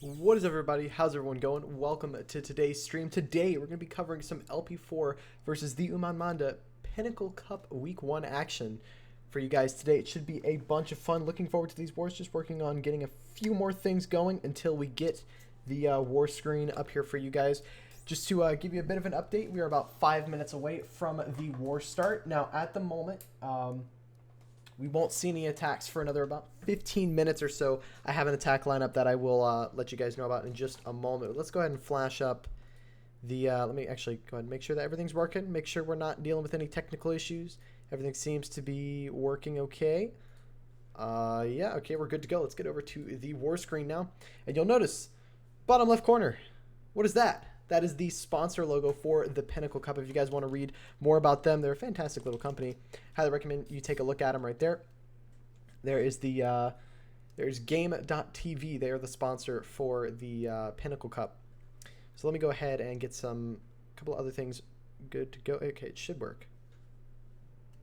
What is up, everybody? How's everyone going? Welcome to today's stream. Today we're going to be covering some LP4 versus the Umman Manda Pinnacle Cup Week 1 action for you guys today. It should be a bunch of fun. Looking forward to these wars. Just working on getting a few more things going until we get the war screen up here for you guys. Just to give you a bit of an update, we are about 5 minutes away from the war start. Now, at the moment, we won't see any attacks for another about 15 minutes or so. I have an attack lineup that I will let you guys know about in just a moment. Let's go ahead and flash up the... let me actually go ahead and make sure that everything's working. Make sure we're not dealing with any technical issues. Everything seems to be working okay. Yeah, okay, we're good to go. Let's get over to the war screen now. And you'll notice, bottom left corner, what is that? That is the sponsor logo for the Pinnacle Cup. If you guys want to read more about them, they're a fantastic little company. Highly recommend you take a look at them right there. There is the there's game.tv. They are the sponsor for the Pinnacle Cup. So let me go ahead and get a couple other things good to go. Okay, it should work.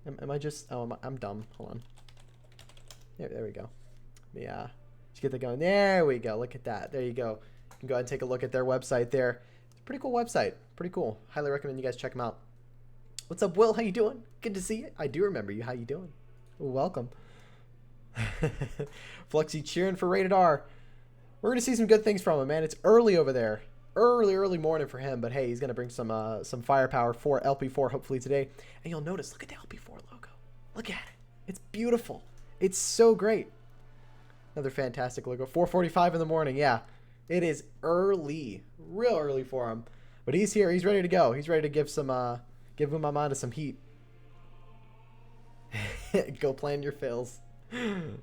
Am I just... Oh, I'm dumb. Hold on. There we go. Yeah. Just get that going. There we go. Look at that. There you go. You can go ahead and take a look at their website there. Pretty cool website. Pretty cool. Highly recommend you guys check them out. What's up, Will? How you doing? Good to see you. I do remember you. How you doing? Welcome. Fluxy cheering for Rated R. We're gonna see some good things from him, man. It's early over there. Early morning for him, but hey, he's gonna bring some firepower for LP4 hopefully today. And you'll notice, look at the LP4 logo. Look at it. It's beautiful. It's so great. Another fantastic logo. 4:45 in the morning. Yeah. It is early, real early for him, but he's here. He's ready to go. He's ready to give Umman Manda some heat. Go plan your fills.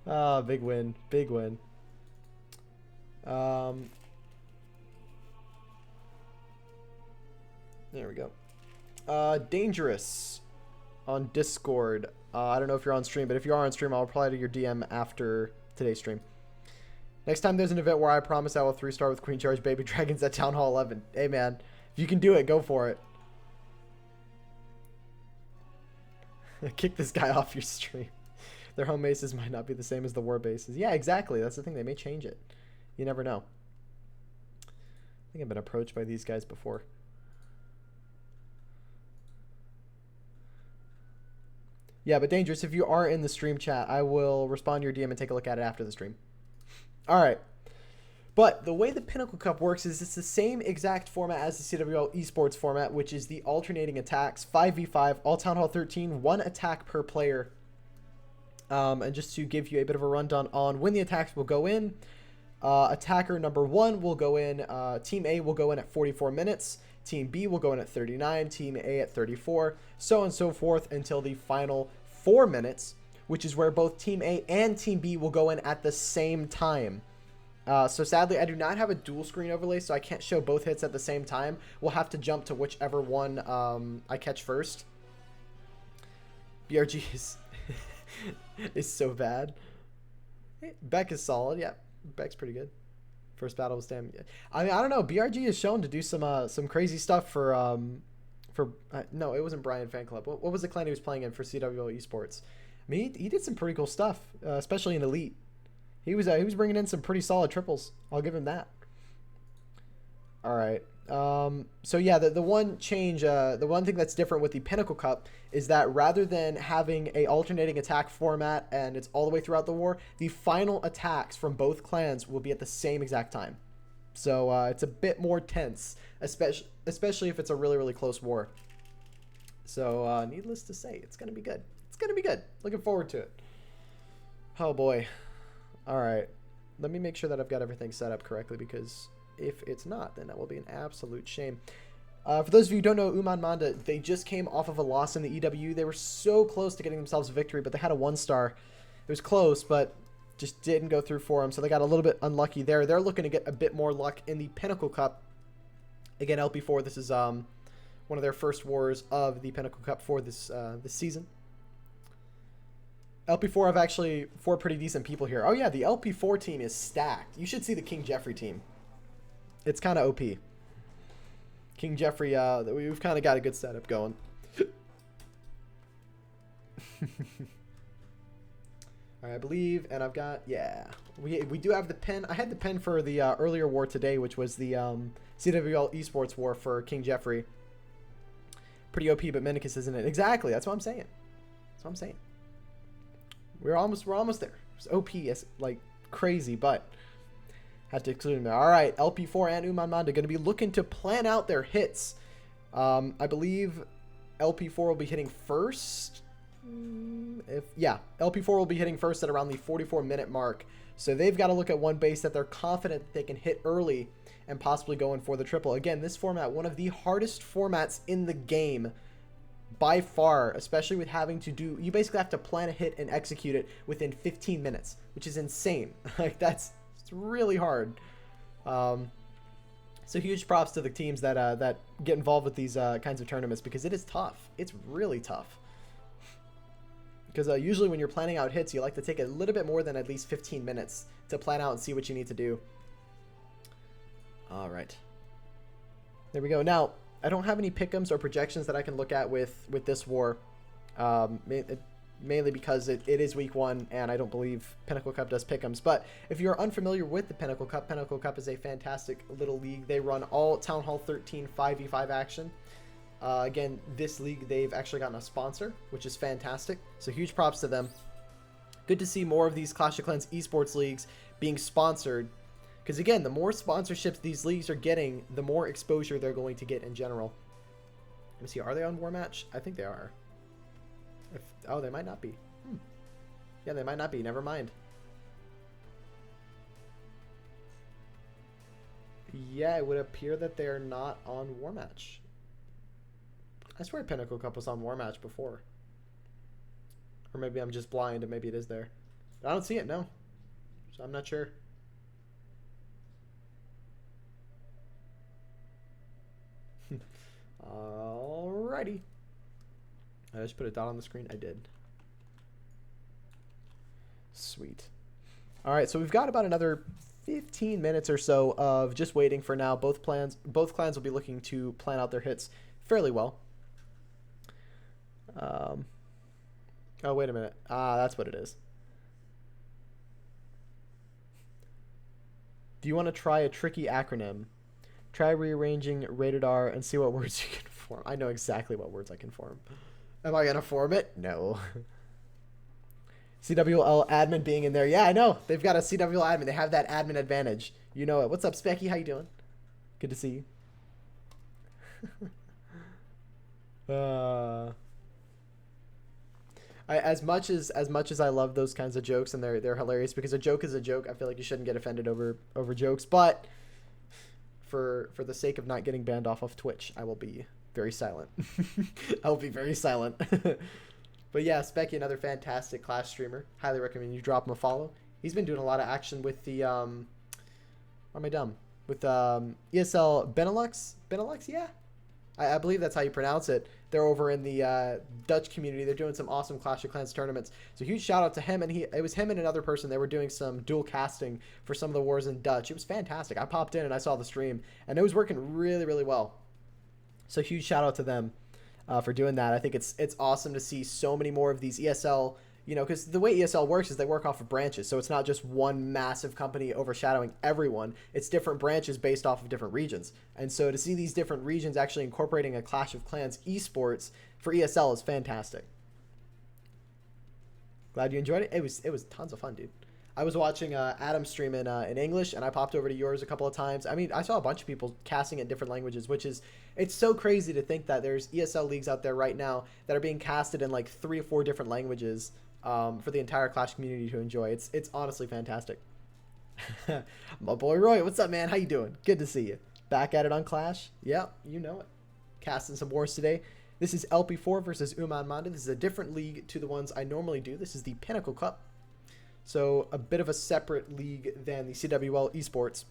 Ah, big win, big win. There we go. Dangerous on Discord. I don't know if you're on stream, but if you are on stream, I'll reply to your DM after today's stream. Next time there's an event where I promise I will 3-star with Queen Charge Baby Dragons at Town Hall 11. Hey, man. If you can do it, go for it. Kick this guy off your stream. Their home bases might not be the same as the war bases. Yeah, exactly. That's the thing. They may change it. You never know. I think I've been approached by these guys before. Yeah, but Dangerous, if you are in the stream chat, I will respond to your DM and take a look at it after the stream. All right, but the way the Pinnacle Cup works is it's the same exact format as the CWL Esports format, which is the alternating attacks, 5v5, all Town Hall 13, 1 attack per player. And just to give you a bit of a rundown on when the attacks will go in, attacker number 1 will go in, Team A will go in at 44 minutes, Team B will go in at 39, Team A at 34, so on and so forth until the final 4 minutes, which is where both Team A and Team B will go in at the same time. So sadly, I do not have a dual screen overlay, so I can't show both hits at the same time. We'll have to jump to whichever one I catch first. BRG is so bad. Beck is solid. Yeah, Beck's pretty good. First battle was damn. I mean, I don't know. BRG is shown to do some crazy stuff for no, it wasn't Brian Fan Club. What was the clan he was playing in for CWL Esports? I mean, he did some pretty cool stuff, especially in Elite. He was bringing in some pretty solid triples. I'll give him that. All right. So yeah, the one change, the one thing that's different with the Pinnacle Cup is that rather than having a alternating attack format and it's all the way throughout the war, the final attacks from both clans will be at the same exact time. So it's a bit more tense, especially if it's a really close war. So needless to say, it's gonna be good. It's gonna be good. Looking forward to it. Oh boy. All right. Let me make sure that I've got everything set up correctly, because if it's not, then that will be an absolute shame. For those of you who don't know, Umman Manda, they just came off of a loss in the EW. They were so close to getting themselves a victory, but they had a 1-star. It was close, but just didn't go through for them, so they got a little bit unlucky there. They're looking to get a bit more luck in the Pinnacle Cup. Again, LP4, this is one of their first wars of the Pinnacle Cup for this season. LP4 have actually 4 pretty decent people here. Oh yeah, the LP4 team is stacked. You should see the King Jeffrey team. It's kind of OP. King Jeffrey, we've kind of got a good setup going. All right, I believe, and I've got, yeah. We do have the pen. I had the pen for the earlier war today, which was the CWL Esports war for King Jeffrey. Pretty OP, but Minicus isn't it? Exactly. That's what I'm saying. That's what I'm saying. We're almost there. It's OP is like crazy, but had to exclude him there. All right, LP4 and Umman Manda going to be looking to plan out their hits. I believe LP4 will be hitting first. LP4 will be hitting first at around the 44-minute mark. So they've got to look at one base that they're confident that they can hit early and possibly go in for the triple. Again, this format, one of the hardest formats in the game by far, especially with having to do, you basically have to plan a hit and execute it within 15 minutes, which is insane. Like it's really hard. So huge props to the teams that get involved with these kinds of tournaments, because it is tough. It's really tough. Because usually when you're planning out hits, you like to take a little bit more than at least 15 minutes to plan out and see what you need to do. All right. There we go. Now, I don't have any pick'ems or projections that I can look at with this war. Mainly because it is week 1, and I don't believe Pinnacle Cup does pick'ems. But if you're unfamiliar with the Pinnacle Cup is a fantastic little league. They run all Town Hall 13 5v5 action. Again, this league, they've actually gotten a sponsor, which is fantastic. So huge props to them. Good to see more of these Clash of Clans esports leagues being sponsored. Because again, the more sponsorships these leagues are getting, the more exposure they're going to get in general. Let me see, are they on War Match? I think they are. Oh, they might not be. Yeah, they might not be. Never mind. Yeah, it would appear that they're not on War Match. I swear Pinnacle Cup was on War Match before. Or maybe I'm just blind and maybe it is there. But I don't see it, no. So I'm not sure. Alrighty. I just put a dot on the screen. I did. Sweet. Alright, so we've got about another 15 minutes or so of just waiting for now. Both clans will be looking to plan out their hits fairly well. Oh, wait a minute. That's what it is. Do you want to try a tricky acronym? Try rearranging rated R and see what words you can form. I know exactly what words I can form. Am I going to form it? No. CWL admin being in there. Yeah, I know. They've got a CWL admin. They have that admin advantage. You know it. What's up, Specky? How you doing? Good to see you. As much as I love those kinds of jokes, and they're hilarious, because a joke is a joke. I feel like you shouldn't get offended over jokes, but for the sake of not getting banned off of Twitch, I will be very silent. I'll be very silent. But yeah, Specky, another fantastic Clash streamer. Highly recommend you drop him a follow. He's been doing a lot of action with the or am I dumb? With ESL Benelux. Benelux, yeah. I believe that's how you pronounce it. They're over in the Dutch community. They're doing some awesome Clash of Clans tournaments. So huge shout out to him, and it was him and another person. They were doing some dual casting for some of the wars in Dutch. It was fantastic. I popped in and I saw the stream, and it was working really, really well. So huge shout out to them for doing that. I think it's awesome to see so many more of these ESL, you know, because the way ESL works is they work off of branches. So it's not just one massive company overshadowing everyone. It's different branches based off of different regions. And so to see these different regions actually incorporating a Clash of Clans esports for ESL is fantastic. Glad you enjoyed it. It was tons of fun, dude. I was watching Adam stream in English, and I popped over to yours a couple of times. I mean, I saw a bunch of people casting in different languages, which is, it's so crazy to think that there's ESL leagues out there right now that are being casted in like 3 or 4 different languages for the entire Clash community to enjoy. It's honestly fantastic. My boy Roy, what's up, man? How you doing? Good to see you. Back at it on Clash? Yep, you know it. Casting some wars today. This is LP4 versus Umman Manda. This is a different league to the ones I normally do. This is the Pinnacle Cup. So a bit of a separate league than the CWL esports.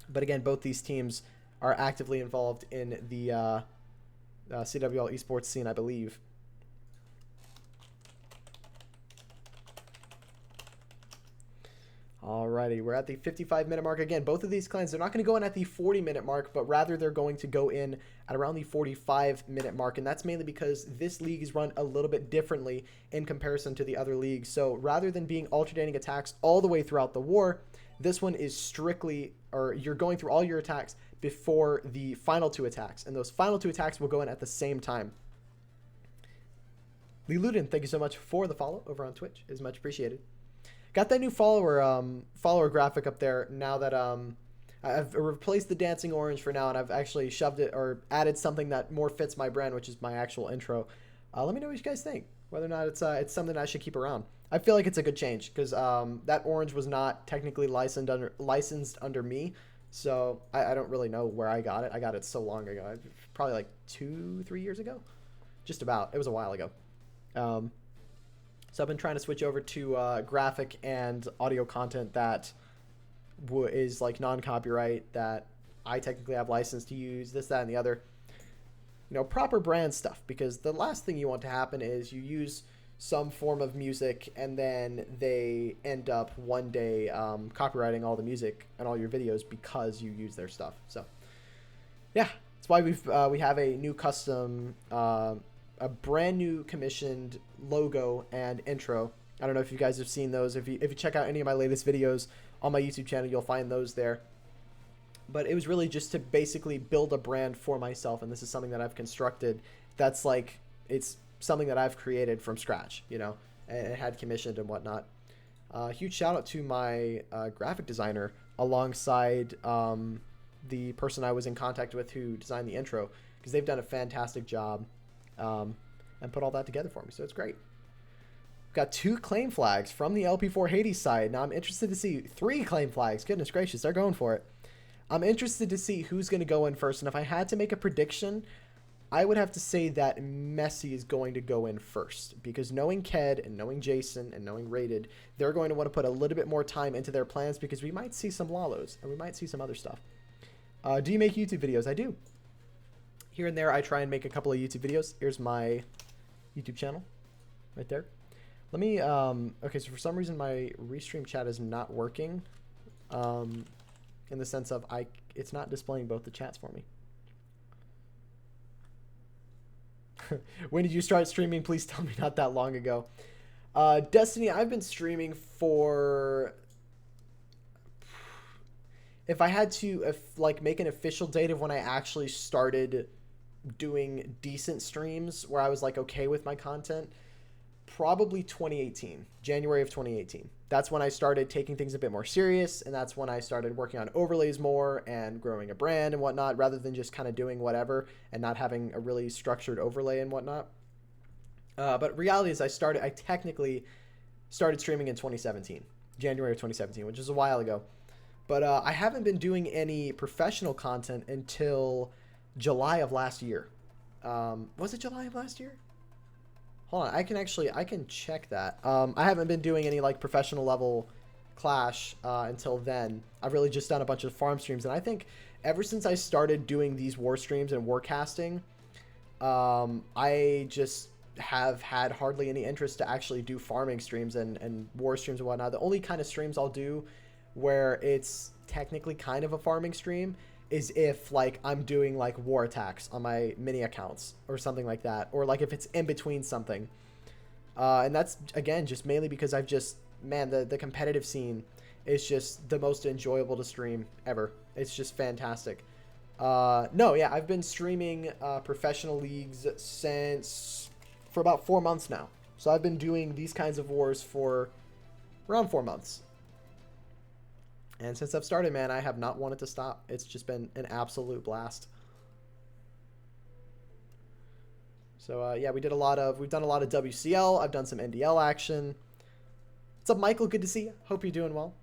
But again, both these teams are actively involved in the CWL esports scene, I believe. Alrighty, we're at the 55-minute mark. Again, both of these clans, they're not going to go in at the 40-minute mark, but rather they're going to go in at around the 45-minute mark. And that's mainly because this league is run a little bit differently in comparison to the other leagues. So rather than being alternating attacks all the way throughout the war, this one is strictly, or you're going through all your attacks before the final 2 attacks. And those final 2 attacks will go in at the same time. Lee Luden, thank you so much for the follow over on Twitch. It is much appreciated. Got that new follower graphic up there now that I've replaced the dancing orange for now, and I've actually shoved it or added something that more fits my brand, which is my actual intro. Let me know what you guys think, whether or not it's something I should keep around. I feel like it's a good change because that orange was not technically licensed under me, so I don't really know where I got it. I got it so long ago, probably like 2-3 years ago, just about. It was a while ago. So I've been trying to switch over to graphic and audio content that is like non-copyright, that I technically have license to use, this, that, and the other. You know, proper brand stuff, because the last thing you want to happen is you use some form of music and then they end up one day copywriting all the music and all your videos because you use their stuff. So yeah, that's why we have a new custom a brand new commissioned logo and intro. I don't know if you guys have seen those. If you check out any of my latest videos on my YouTube channel, you'll find those there. But it was really just to basically build a brand for myself, and this is something that I've constructed that's like, it's something that I've created from scratch, you know, and it had commissioned and whatnot. Huge shout out to my graphic designer alongside the person I was in contact with who designed the intro, because they've done a fantastic job and put all that together for me, so it's great. Got 2 claim flags from the LP4 Hades side. Now I'm interested to see 3 claim flags. Goodness gracious, they're going for it. I'm interested to see who's going to go in first, and if I had to make a prediction, I would have to say that Messi is going to go in first, because knowing Ked and knowing Jason and knowing Rated, they're going to want to put a little bit more time into their plans, because we might see some Lalos and we might see some other stuff. Do you make YouTube videos? I do. Here and there, I try and make a couple of YouTube videos. Here's my YouTube channel right there. Let me, okay, so for some reason my restream chat is not working, in the sense of it's not displaying both the chats for me. When did you start streaming? Please tell me. Not that long ago. Destiny, I've been streaming for, if I had to like make an official date of when I actually started doing decent streams where I was like okay with my content, probably 2018, January of 2018. That's when I started taking things a bit more serious, and that's when I started working on overlays more and growing a brand and whatnot, rather than just kind of doing whatever and not having a really structured overlay and whatnot. But reality is I technically started streaming in 2017, January of 2017, which is a while ago. But I haven't been doing any professional content until July of last year. Was it July of last year? Hold on, I can check that. I haven't been doing any like professional level Clash until then. I've really just done a bunch of farm streams, and I think ever since I started doing these war streams and war casting, I just have had hardly any interest to actually do farming streams and war streams and whatnot. The only kind of streams I'll do where it's technically kind of a farming stream is if like I'm doing like war attacks on my mini accounts or something like that, or like if it's in between something. And that's again just mainly because I've just, man, the competitive scene is just the most enjoyable to stream ever. It's just fantastic. No, yeah, I've been streaming professional leagues for about 4 months now. So I've been doing these kinds of wars for around 4 months. And since I've started, man, I have not wanted to stop. It's just been an absolute blast. So yeah, we've done a lot of WCL. I've done some NDL action. What's up, Michael? Good to see you. Hope you're doing well.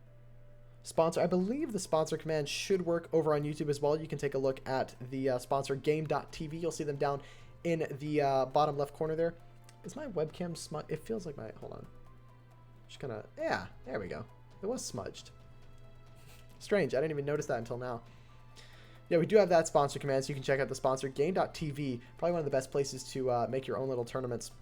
Sponsor, I believe the sponsor command should work over on YouTube as well. You can take a look at the sponsor game.tv. You'll see them down in the bottom left corner there. Is my webcam smudged? It feels like hold on. Just gonna, yeah, there we go. It was smudged. Strange, I didn't even notice that until now. Yeah, we do have that sponsor command, so you can check out the sponsor, game.tv. Probably one of the best places to make your own little tournaments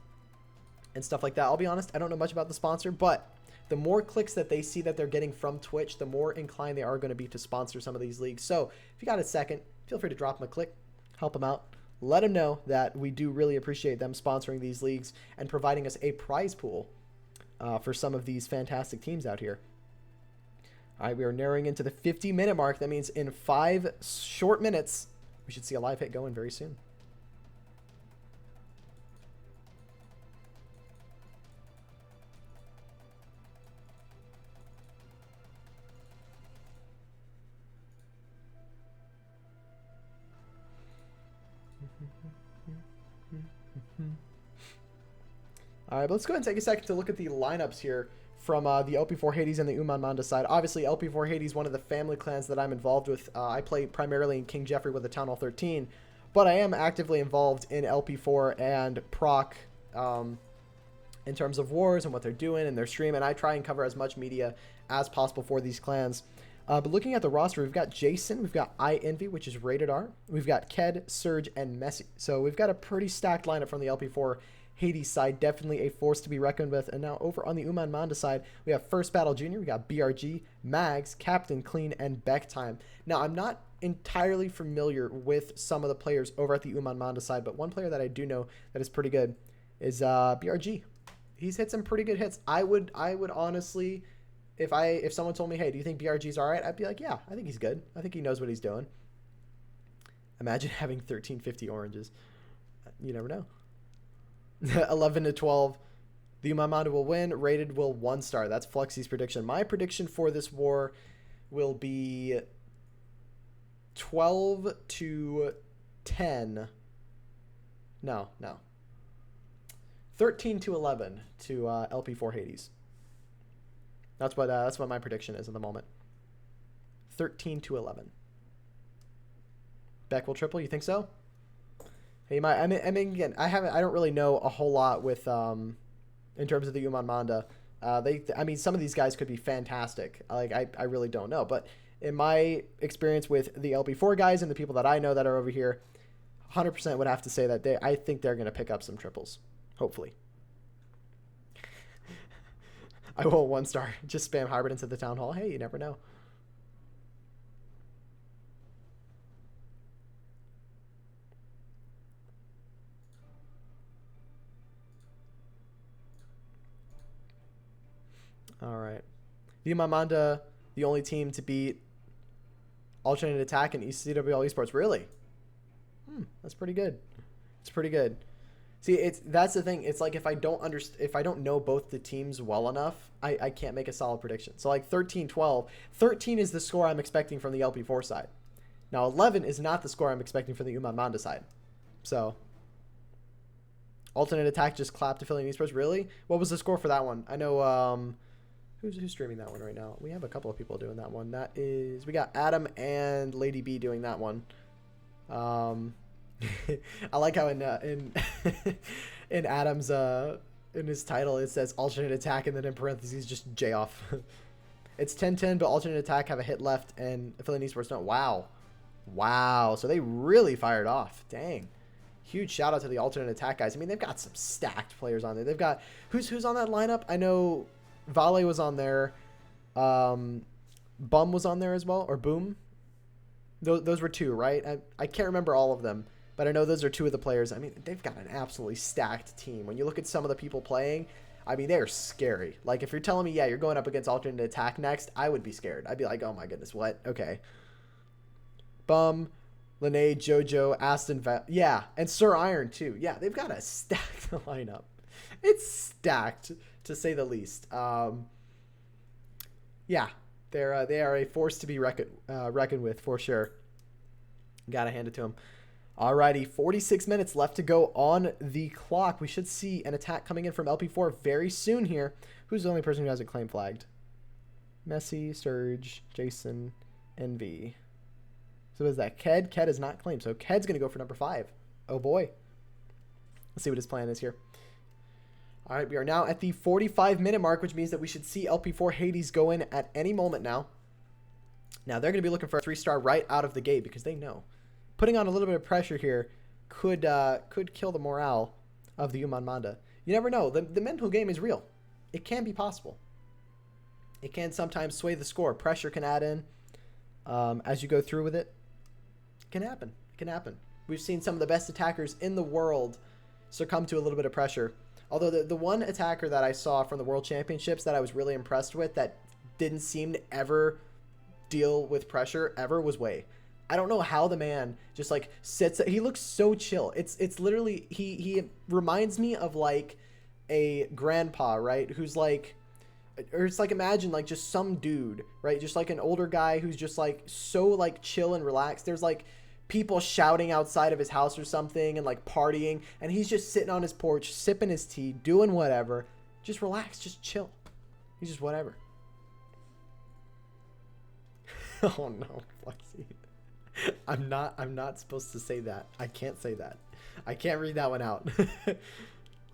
and stuff like that. I'll be honest, I don't know much about the sponsor, but the more clicks that they see that they're getting from Twitch, the more inclined they are going to be to sponsor some of these leagues. So if you got a second, feel free to drop them a click, help them out. Let them know that we do really appreciate them sponsoring these leagues and providing us a prize pool for some of these fantastic teams out here. All right, we are narrowing into the 50-minute mark. That means in 5 short minutes, we should see a live hit going very soon. All right, but let's go ahead and take a second to look at the lineups here from the LP4 Hades and the Umman Manda side. Obviously, LP4 Hades, one of the family clans that I'm involved with. I play primarily in King Jeffrey with the Town Hall 13, but I am actively involved in LP4 and Proc in terms of wars and what they're doing and their stream, and I try and cover as much media as possible for these clans. But looking at the roster, we've got Jason, we've got iEnvy, which is rated R, we've got Ked, Surge, and Messi. So we've got a pretty stacked lineup from the LP4 Hades side, definitely a force to be reckoned with. And now over on the Umman Manda side, we have First Battle Junior, we got BRG, Mags, Captain Clean, and Becktime. Now, I'm not entirely familiar with some of the players over at the Umman Manda side, but one player that I do know that is pretty good is BRG. He's hit some pretty good hits. I would honestly, if someone told me, hey, do you think BRG's all right? I'd be like, yeah, I think he's good. I think he knows what he's doing. Imagine having 1350 oranges. You never know. 11 to 12. The Umman Manda will win. Rated will 1-star. That's Fluxy's prediction. My prediction for this war will be 12 to 10. No. 13 to 11 to LP4 Hades. That's what my prediction is at the moment. 13 to 11. Beck will triple. You think so? Hey, I mean, again, I don't really know a whole lot with in terms of the Umman Manda. I mean, some of these guys could be fantastic. Like, I really don't know. But in my experience with the LP4 guys and the people that I know that are over here, 100% would have to say that I think they're going to pick up some triples. Hopefully. I won't 1-star. Just spam hybrid into the town hall. Hey, you never know. All right. The Umman Manda, the only team to beat Alternate Attack in ECWL Esports. Really? That's pretty good. It's pretty good. See, that's the thing. It's like if I don't know both the teams well enough, I can't make a solid prediction. So like 13-12. 13 is the score I'm expecting from the LP4 side. Now 11 is not the score I'm expecting from the Umman Manda side. So Alternate Attack just clapped Affiliate Esports. Really? What was the score for that one? I know who's streaming that one right now? We have a couple of people doing that one. We got Adam and Lady B doing that one. I like how in in Adam's in his title it says Alternate Attack and then in parentheses just J off. It's 10-10, but Alternate Attack have a hit left and Affiliate Esports don't. Wow. So they really fired off. Dang. Huge shout out to the Alternate Attack guys. I mean, they've got some stacked players on there. They've got who's on that lineup? I know Vale was on there. Bum was on there as well, or Boom. Those were 2, right? I can't remember all of them, but I know those are 2 of the players. I mean, they've got an absolutely stacked team. When you look at some of the people playing, I mean, they're scary. Like, if you're telling me, yeah, you're going up against Alternate Attack next, I would be scared. I'd be like, oh my goodness, what? Okay. Bum, Lene, Jojo, Aston, yeah, and Sir Iron too. Yeah, they've got a stacked lineup. It's stacked, to say the least. Yeah. They are a force to be reckoned with for sure. Gotta hand it to them. Alrighty, 46 minutes left to go on the clock. We should see an attack coming in from LP4 very soon here. Who's the only person who has a claim flagged? Messi, Surge, Jason, NV. So what is that? Ked? Ked is not claimed. So Ked's going to go for number 5. Oh boy. Let's see what his plan is here. All right, we are now at the 45-minute mark, which means that we should see LP4 Hades go in at any moment now. Now, they're going to be looking for a 3-star right out of the gate because they know. Putting on a little bit of pressure here could kill the morale of the Umman Manda. You never know. The mental game is real. It can be possible. It can sometimes sway the score. Pressure can add in as you go through with it. It can happen. It can happen. We've seen some of the best attackers in the world succumb to a little bit of pressure. Although the one attacker that I saw from the World Championships that I was really impressed with that didn't seem to ever deal with pressure ever was Wei. I don't know how the man just like sits. He looks so chill. It's literally he reminds me of like a grandpa, right? Who's like, or it's like imagine like just some dude, right? Just like an older guy who's just like so like chill and relaxed. There's like people shouting outside of his house or something and like partying, and he's just sitting on his porch sipping his tea, doing whatever, just relax, just chill. He's just whatever. Oh no, Flexi. I'm not supposed to say that. I can't say that. I can't read that one out.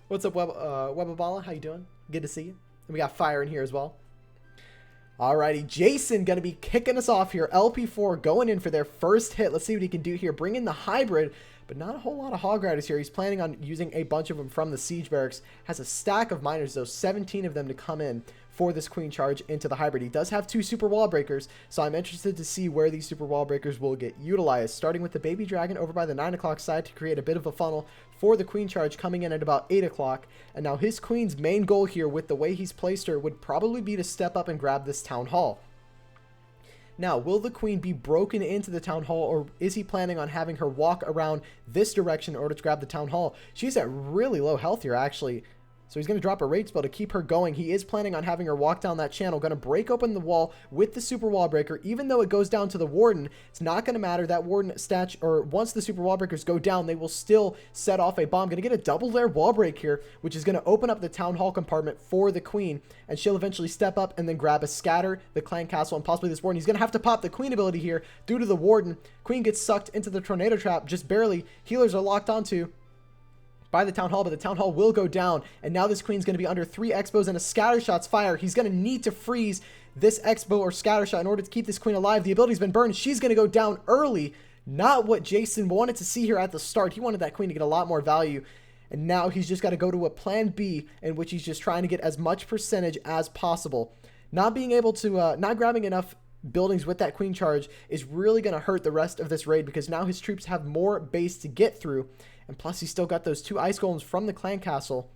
What's up, Webabala? How you doing? Good to see you. And we got Fire in here as well. Alrighty, Jason gonna be kicking us off here. LP4 going in for their first hit. Let's see what he can do here. Bring in the hybrid, but not a whole lot of Hog Riders here. He's planning on using a bunch of them from the Siege Barracks. Has a stack of miners, though, 17 of them to come in for this Queen charge into the hybrid. He does have 2 super wall breakers, so I'm interested to see where these super wall breakers will get utilized. Starting with the Baby Dragon over by the 9 o'clock side to create a bit of a funnel for the Queen charge coming in at about 8 o'clock. And now his Queen's main goal here with the way he's placed her would probably be to step up and grab this Town Hall. Now, will the Queen be broken into the Town Hall, or is he planning on having her walk around this direction in order to grab the Town Hall? She's at really low health here, actually. So he's going to drop a rage spell to keep her going. He is planning on having her walk down that channel. Going to break open the wall with the super wall breaker. Even though it goes down to the Warden, it's not going to matter. That Warden statue, or once the super wall breakers go down, they will still set off a bomb. Going to get a double layer wall break here, which is going to open up the Town Hall compartment for the Queen. And she'll eventually step up and then grab a scatter, the Clan Castle, and possibly this Warden. He's going to have to pop the Queen ability here due to the Warden. Queen gets sucked into the Tornado Trap, just barely. Healers are locked onto by the Town Hall, but the Town Hall will go down, and now this Queen's going to be under 3 Expos and a Scatter Shot's fire. He's going to need to freeze this Expo or Scatter Shot in order to keep this Queen alive. The ability's been burned. She's going to go down early. Not what Jason wanted to see here at the start. He wanted that Queen to get a lot more value, and now he's just got to go to a plan B in which he's just trying to get as much percentage as possible. Not being able to, not grabbing enough buildings with that Queen charge is really going to hurt the rest of this raid, because now his troops have more base to get through. And plus, he's still got those 2 ice golems from the Clan Castle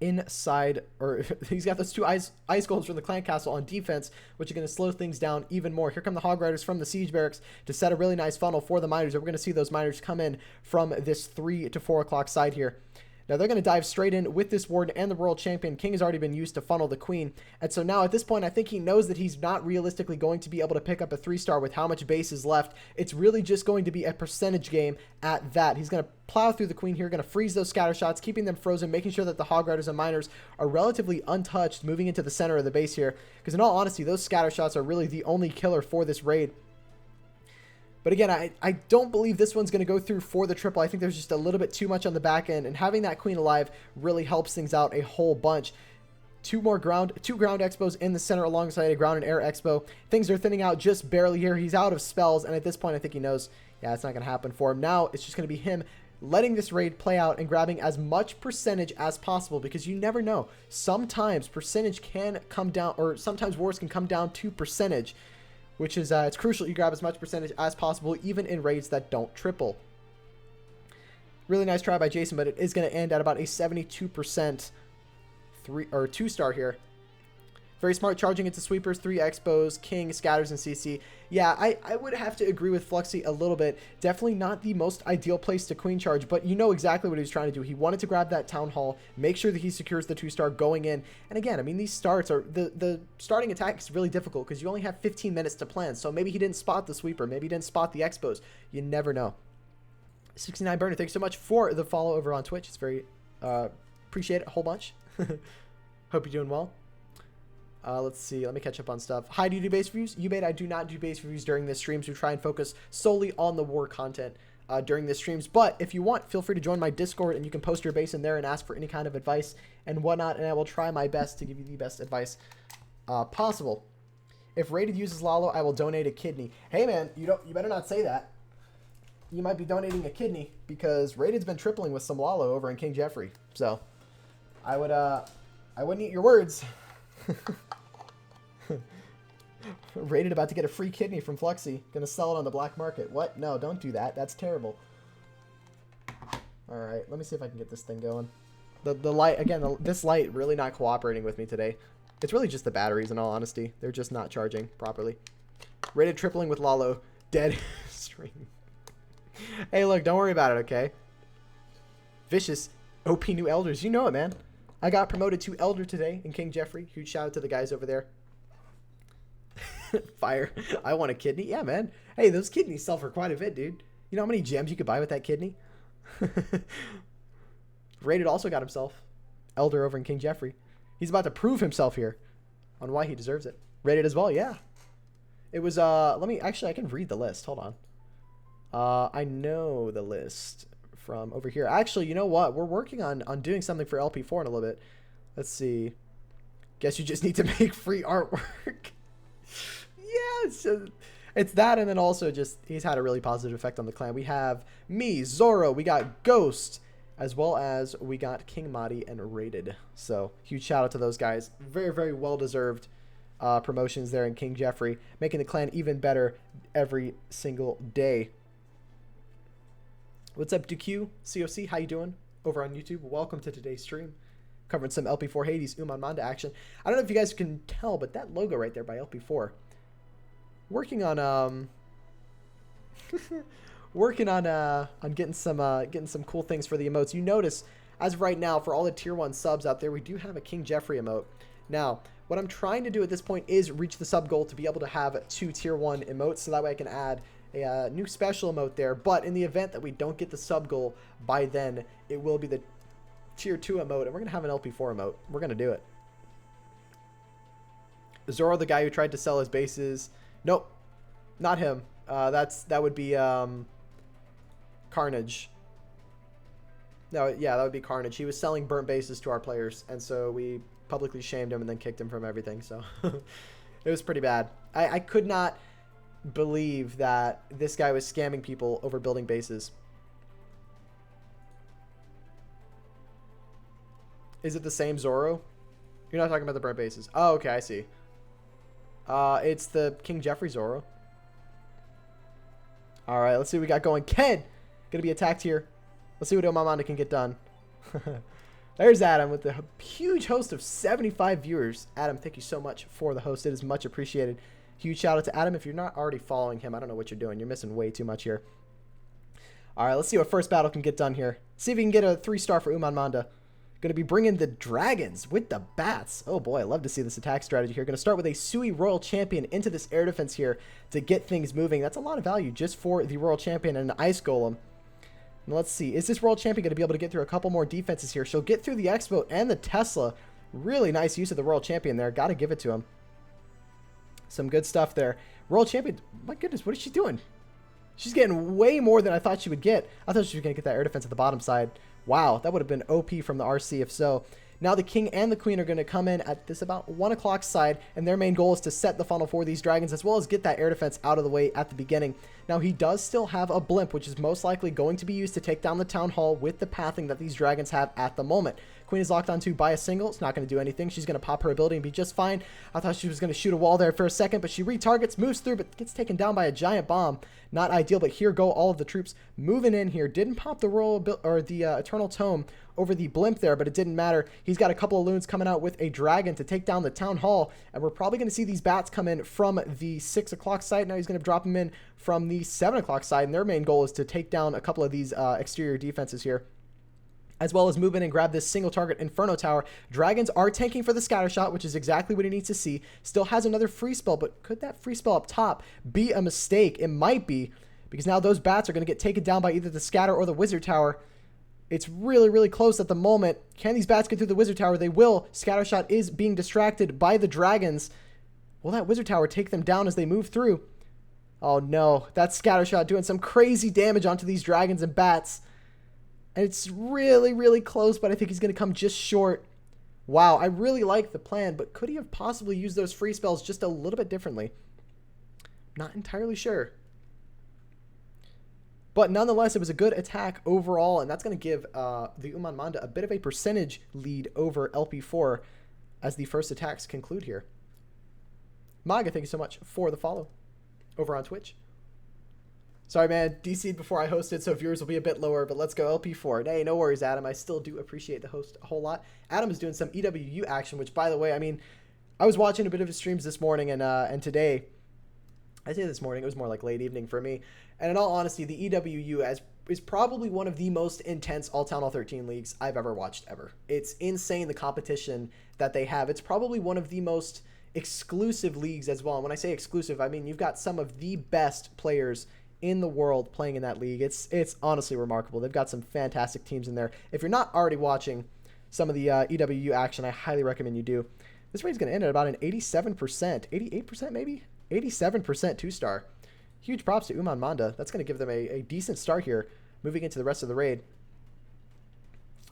inside, or he's got those 2 ice golems from the Clan Castle on defense, which are going to slow things down even more. Here come the Hog Riders from the Siege Barracks to set a really nice funnel for the miners. And we're going to see those miners come in from this 3 to 4 o'clock side here. Now they're going to dive straight in with this Warden and the World Champion. King has already been used to funnel the Queen. And so now at this point, I think he knows that he's not realistically going to be able to pick up a 3-star with how much base is left. It's really just going to be a percentage game at that. He's going to plow through the Queen here, going to freeze those scatter shots, keeping them frozen, making sure that the Hog Riders and Miners are relatively untouched moving into the center of the base here. Because in all honesty, those scatter shots are really the only killer for this raid. But again, I don't believe this one's going to go through for the triple. I think there's just a little bit too much on the back end, and having that Queen alive really helps things out a whole bunch. Two ground expos in the center alongside a ground and air expo. Things are thinning out just barely here. He's out of spells, and at this point, I think he knows, yeah, it's not going to happen for him. Now, it's just going to be him letting this raid play out and grabbing as much percentage as possible, because you never know. Sometimes percentage can come down, or sometimes wars can come down to percentage, which is, it's crucial you grab as much percentage as possible, even in raids that don't triple. Really nice try by Jason, but it is going to end at about a 72% 2-star here. Very smart, charging into sweepers, 3 expos, king, scatters, and CC. Yeah, I would have to agree with Fluxy a little bit. Definitely not the most ideal place to Queen charge, but you know exactly what he was trying to do. He wanted to grab that Town Hall, make sure that he secures the 2-star going in. And again, I mean, these starts are, the starting attack is really difficult because you only have 15 minutes to plan. So maybe he didn't spot the sweeper, maybe he didn't spot the expos. You never know. 69 Burner, thanks so much for the follow over on Twitch. It's very, appreciate it a whole bunch. Hope you're doing well. Let's see. Let me catch up on stuff. Hi, do you do base reviews? Ubate, I do not do base reviews during this streams. We try and focus solely on the war content during this streams. But if you want, feel free to join my Discord, and you can post your base in there and ask for any kind of advice and whatnot, and I will try my best to give you the best advice possible. If Rated uses Lalo, I will donate a kidney. Hey, man, you better not say that. You might be donating a kidney because Rated's been tripling with some Lalo over in King Jeffrey. So I wouldn't eat your words. Rated about to get a free kidney from Fluxy. Gonna sell it on the black market. What? No, don't do that. That's terrible. Alright, let me see if I can get this thing going. The light, again, this light really not cooperating with me today. It's really just the batteries, in all honesty. They're just not charging properly. Rated tripling with Lalo. Dead stream. Hey, look, don't worry about it, okay? Vicious. OP new elders. You know it, man. I got promoted to elder today in King Jeffrey. Huge shout out to the guys over there. Fire. I want a kidney. Yeah, man. Hey, those kidneys sell for quite a bit, dude. You know how many gems you could buy with that kidney? Rated also got himself elder over in King Jeffrey. He's about to prove himself here on why he deserves it. Rated as well, yeah. It was, let me, actually, I can read the list. Hold on. I know the list from over here. Actually, you know what? We're working on doing something for LP4 in a little bit. Let's see. Guess you just need to make free artwork. Yeah, it's that, and then also just he's had a really positive effect on the clan. We have me, Zoro, we got Ghost, as well as we got King Madi and Rated. So huge shout out to those guys. Very, very well deserved promotions there in King Jeffrey, making the clan even better every single day. What's up, DQ? COC, how you doing? Over on YouTube. Welcome to today's stream. Covering some LP4 Hades Umman Manda action. I don't know if you guys can tell, but that logo right there by LP4. Working on getting some cool things for the emotes. You notice as of right now, for all the tier 1 subs out there, we do have a King Jeffrey emote. Now, what I'm trying to do at this point is reach the sub goal to be able to have 2 tier 1 emotes, so that way I can add a new special emote there. But in the event that we don't get the sub goal by then, it will be the tier 2 emote, and we're gonna have an LP4 emote. We're gonna do it. Zoro, the guy who tried to sell his bases. Nope, not him. That would be Carnage. No, yeah, that would be Carnage. He was selling burnt bases to our players, and so we publicly shamed him and then kicked him from everything. So it was pretty bad. I could not believe that this guy was scamming people over building bases. Is it the same Zoro? You're not talking about the burnt bases. Oh, okay, I see. It's the King Jeffrey Zoro. All right, let's see what we got going. Ken, gonna be attacked here. Let's see what Umman Manda can get done. There's Adam with the huge host of 75 viewers. Adam, thank you so much for the host. It is much appreciated. Huge shout out to Adam. If you're not already following him, I don't know what you're doing. You're missing way too much here. All right, let's see what first battle can get done here. See if we can get a 3-star for Umman Manda. Going to be bringing the dragons with the bats. Oh boy, I love to see this attack strategy here. Going to start with a Sui Royal Champion into this air defense here to get things moving. That's a lot of value just for the Royal Champion and an Ice Golem. And let's see, is this Royal Champion going to be able to get through a couple more defenses here? She'll get through the X-Boat and the Tesla. Really nice use of the Royal Champion there. Got to give it to him. Some good stuff there. Royal Champion, my goodness, what is she doing? She's getting way more than I thought she would get. I thought she was going to get that air defense at the bottom side. Wow, that would have been OP from the RC if so. Now the King and the Queen are going to come in at this about 1 o'clock side, and their main goal is to set the funnel for these dragons, as well as get that air defense out of the way at the beginning. Now he does still have a blimp, which is most likely going to be used to take down the town hall with the pathing that these dragons have at the moment. Queen is locked onto by a single. It's not going to do anything. She's going to pop her ability and be just fine. I thought she was going to shoot a wall there for a second, but she retargets, moves through, but gets taken down by a giant bomb. Not ideal, but here go all of the troops moving in here. Didn't pop the royal or the Eternal Tome over the blimp there, but it didn't matter. He's got a couple of loons coming out with a dragon to take down the town hall, and we're probably going to see these bats come in from the 6 o'clock side. Now he's going to drop them in from the 7 o'clock side, and their main goal is to take down a couple of these exterior defenses here, as well as move in and grab this single target Inferno Tower. Dragons are tanking for the scatter shot, which is exactly what he needs to see. Still has another free spell, but could that free spell up top be a mistake? It might be, because now those bats are going to get taken down by either the scatter or the wizard tower. It's really, really close at the moment. Can these bats get through the wizard tower? They will. Scatter shot is being distracted by the dragons. Will that wizard tower take them down as they move through? Oh no, that scatter shot doing some crazy damage onto these dragons and bats. And it's really, really close, but I think he's going to come just short. Wow, I really like the plan, but could he have possibly used those free spells just a little bit differently? Not entirely sure. But nonetheless, it was a good attack overall, and that's going to give the Umman Manda a bit of a percentage lead over LP4 as the first attacks conclude here. Manga, thank you so much for the follow over on Twitch. Sorry, man. DC'd before I hosted, so viewers will be a bit lower, but let's go LP4. Hey, no worries, Adam. I still do appreciate the host a whole lot. Adam is doing some EWU action, which, by the way, I mean, I was watching a bit of his streams this morning and today. I say this morning, it was more like late evening for me. And in all honesty, the EWU is probably one of the most intense All Town Hall 13 leagues I've ever watched ever. It's insane, the competition that they have. It's probably one of the most exclusive leagues as well. And when I say exclusive, I mean you've got some of the best players in the world playing in that league. It's honestly remarkable. They've got some fantastic teams in there. If you're not already watching some of the EWU action, I highly recommend you do. This rate's going to end at about an 87%, 88% maybe? 87% 2-star. Huge props to Umman Manda. That's going to give them a decent start here, moving into the rest of the raid.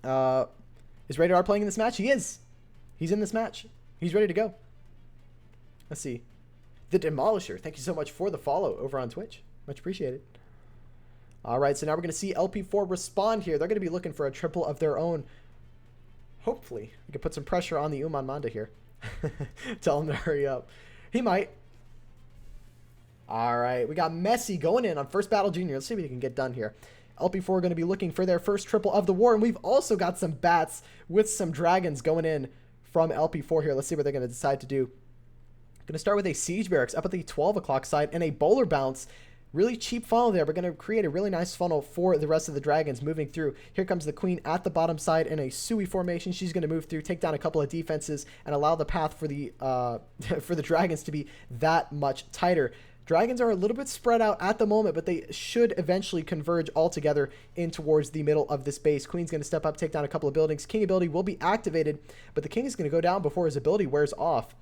Is Radar playing in this match? He is. He's in this match. He's ready to go. Let's see. The Demolisher. Thank you so much for the follow over on Twitch. Much appreciated. All right, so now we're going to see LP4 respond here. They're going to be looking for a triple of their own. Hopefully, we can put some pressure on the Umman Manda here. Tell him to hurry up. He might. All right, we got Messi going in on first battle junior. Let's see what he can get done here. LP4 are going to be looking for their first triple of the war, and we've also got some bats with some dragons going in from LP4 here. Let's see what they're going to decide to do. Going to start with a siege barracks up at the 12 o'clock side and a bowler bounce. Really cheap funnel there. We're going to create a really nice funnel for the rest of the dragons moving through. Here comes the queen at the bottom side in a Sui formation. She's going to move through, take down a couple of defenses, and allow the path for the for the dragons to be that much tighter. Dragons are a little bit spread out at the moment, but they should eventually converge all together in towards the middle of this base. Queen's going to step up, take down a couple of buildings. King ability will be activated, but the king is going to go down before his ability wears off.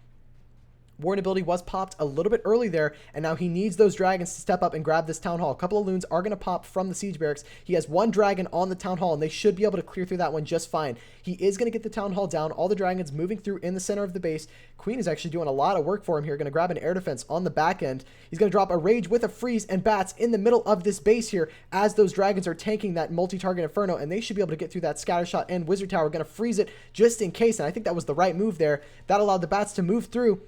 Warren ability was popped a little bit early there, and now he needs those dragons to step up and grab this town hall. A couple of loons are going to pop from the siege barracks. He has one dragon on the town hall, and they should be able to clear through that one just fine. He is going to get the town hall down. All the dragons moving through in the center of the base. Queen is actually doing a lot of work for him here. Going to grab an air defense on the back end. He's going to drop a rage with a freeze and bats in the middle of this base here as those dragons are tanking that multi-target inferno, and they should be able to get through that scatter shot and wizard tower. Going to freeze it just in case, and I think that was the right move there. That allowed the bats to move through.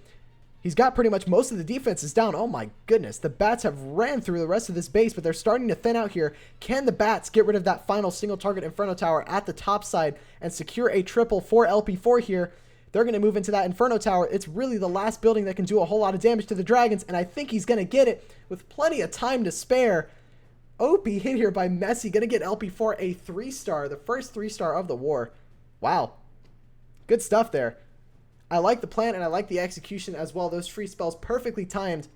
He's got pretty much most of the defenses down. Oh my goodness. The bats have ran through the rest of this base, but they're starting to thin out here. Can the bats get rid of that final single target Inferno Tower at the top side and secure a triple for LP4 here? They're going to move into that Inferno Tower. It's really the last building that can do a whole lot of damage to the dragons, and I think he's going to get it with plenty of time to spare. OP hit here by Messi. Going to get LP4 a 3-star, the first 3-star of the war. Wow. Good stuff there. I like the plan, and I like the execution as well. Those free spells perfectly timed.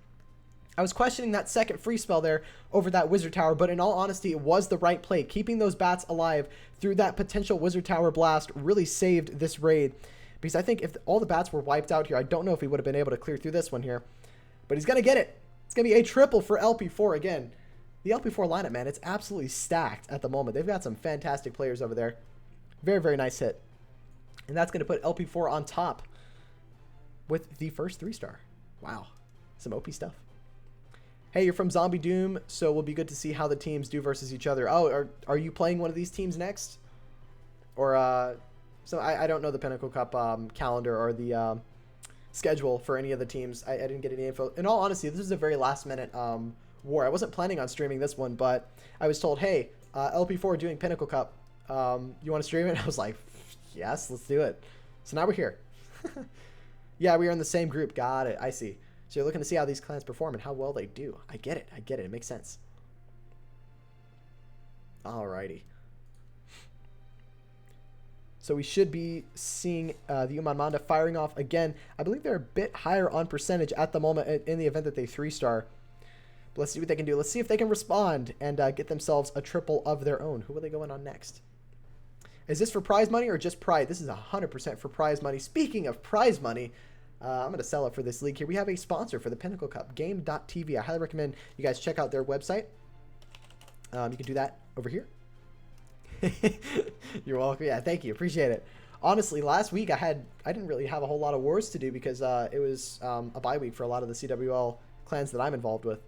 I was questioning that second free spell there over that wizard tower, but in all honesty, it was the right play. Keeping those bats alive through that potential wizard tower blast really saved this raid. Because I think if all the bats were wiped out here, I don't know if he would have been able to clear through this one here. But he's going to get it. It's going to be a triple for LP4 again. The LP4 lineup, man, it's absolutely stacked at the moment. They've got some fantastic players over there. Very, very nice hit. And that's going to put LP4 on top with the first 3-star. Wow. Some OP stuff. Hey, you're from Zombie Doom, so we'll be good to see how the teams do versus each other. Oh, are you playing one of these teams next? Or, so I don't know the Pinnacle Cup calendar or the schedule for any of the teams. I didn't get any info. In all honesty, this is a very last-minute war. I wasn't planning on streaming this one, but I was told, hey, LP4 doing Pinnacle Cup. You want to stream it? I was like, yes, let's do it. So now we're here. Yeah, we are in the same group. Got it. I see. So you're looking to see how these clans perform and how well they do. I get it. I get it. It makes sense. Alrighty. So we should be seeing the Umman Manda firing off again. I believe they're a bit higher on percentage at the moment in the event that they 3-star. But let's see what they can do. Let's see if they can respond and get themselves a triple of their own. Who are they going on next? Is this for prize money or just pride? This is 100% for prize money. Speaking of prize money, I'm going to sell it for this league here. We have a sponsor for the Pinnacle Cup, Game.tv. I highly recommend you guys check out their website. You can do that over here. You're welcome. Yeah, thank you. Appreciate it. Honestly, last week I didn't really have a whole lot of wars to do because it was a bye week for a lot of the CWL clans that I'm involved with.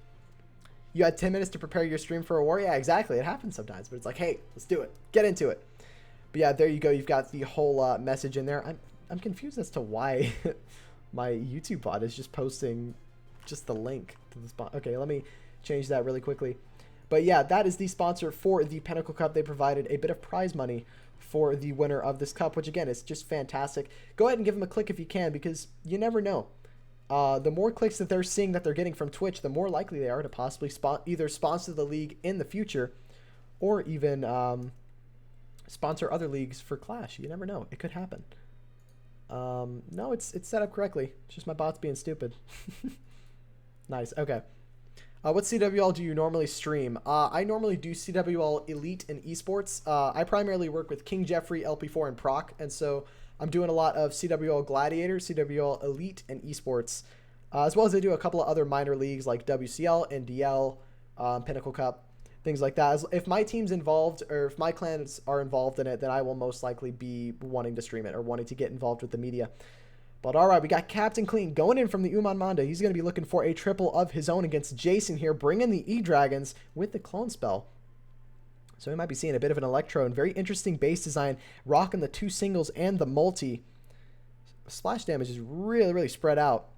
You had 10 minutes to prepare your stream for a war? Yeah, exactly. It happens sometimes, but it's like, hey, let's do it. Get into it. But yeah, there you go. You've got the whole message in there. I'm confused as to why My YouTube bot is just posting just the link to the spot. Okay, let me change that really quickly. But yeah, that is the sponsor for the Pinnacle Cup. They provided a bit of prize money for the winner of this cup, which again is just fantastic. Go ahead and give them a click if you can, because you never know. The more clicks that they're seeing that they're getting from Twitch, the more likely they are to possibly either sponsor the league in the future, or even sponsor other leagues for Clash. You never know. It could happen. No, it's set up correctly. It's just my bot's being stupid. Nice. Okay. What CWL do you normally stream? I normally do CWL Elite and Esports. I primarily work with King Jeffrey, LP4, and Proc, and so I'm doing a lot of CWL Gladiator, CWL Elite, and Esports, as well as I do a couple of other minor leagues like WCL, NDL, Pinnacle Cup, things like that. If my team's involved, or if my clans are involved in it, then I will most likely be wanting to stream it or wanting to get involved with the media. But all right, we got Captain Clean going in from the Umman Manda. He's going to be looking for a triple of his own against Jason here, bringing the E-Dragons with the clone spell. So we might be seeing a bit of an Electro and very interesting base design, rocking the 2 singles and the multi. Splash damage is really, really spread out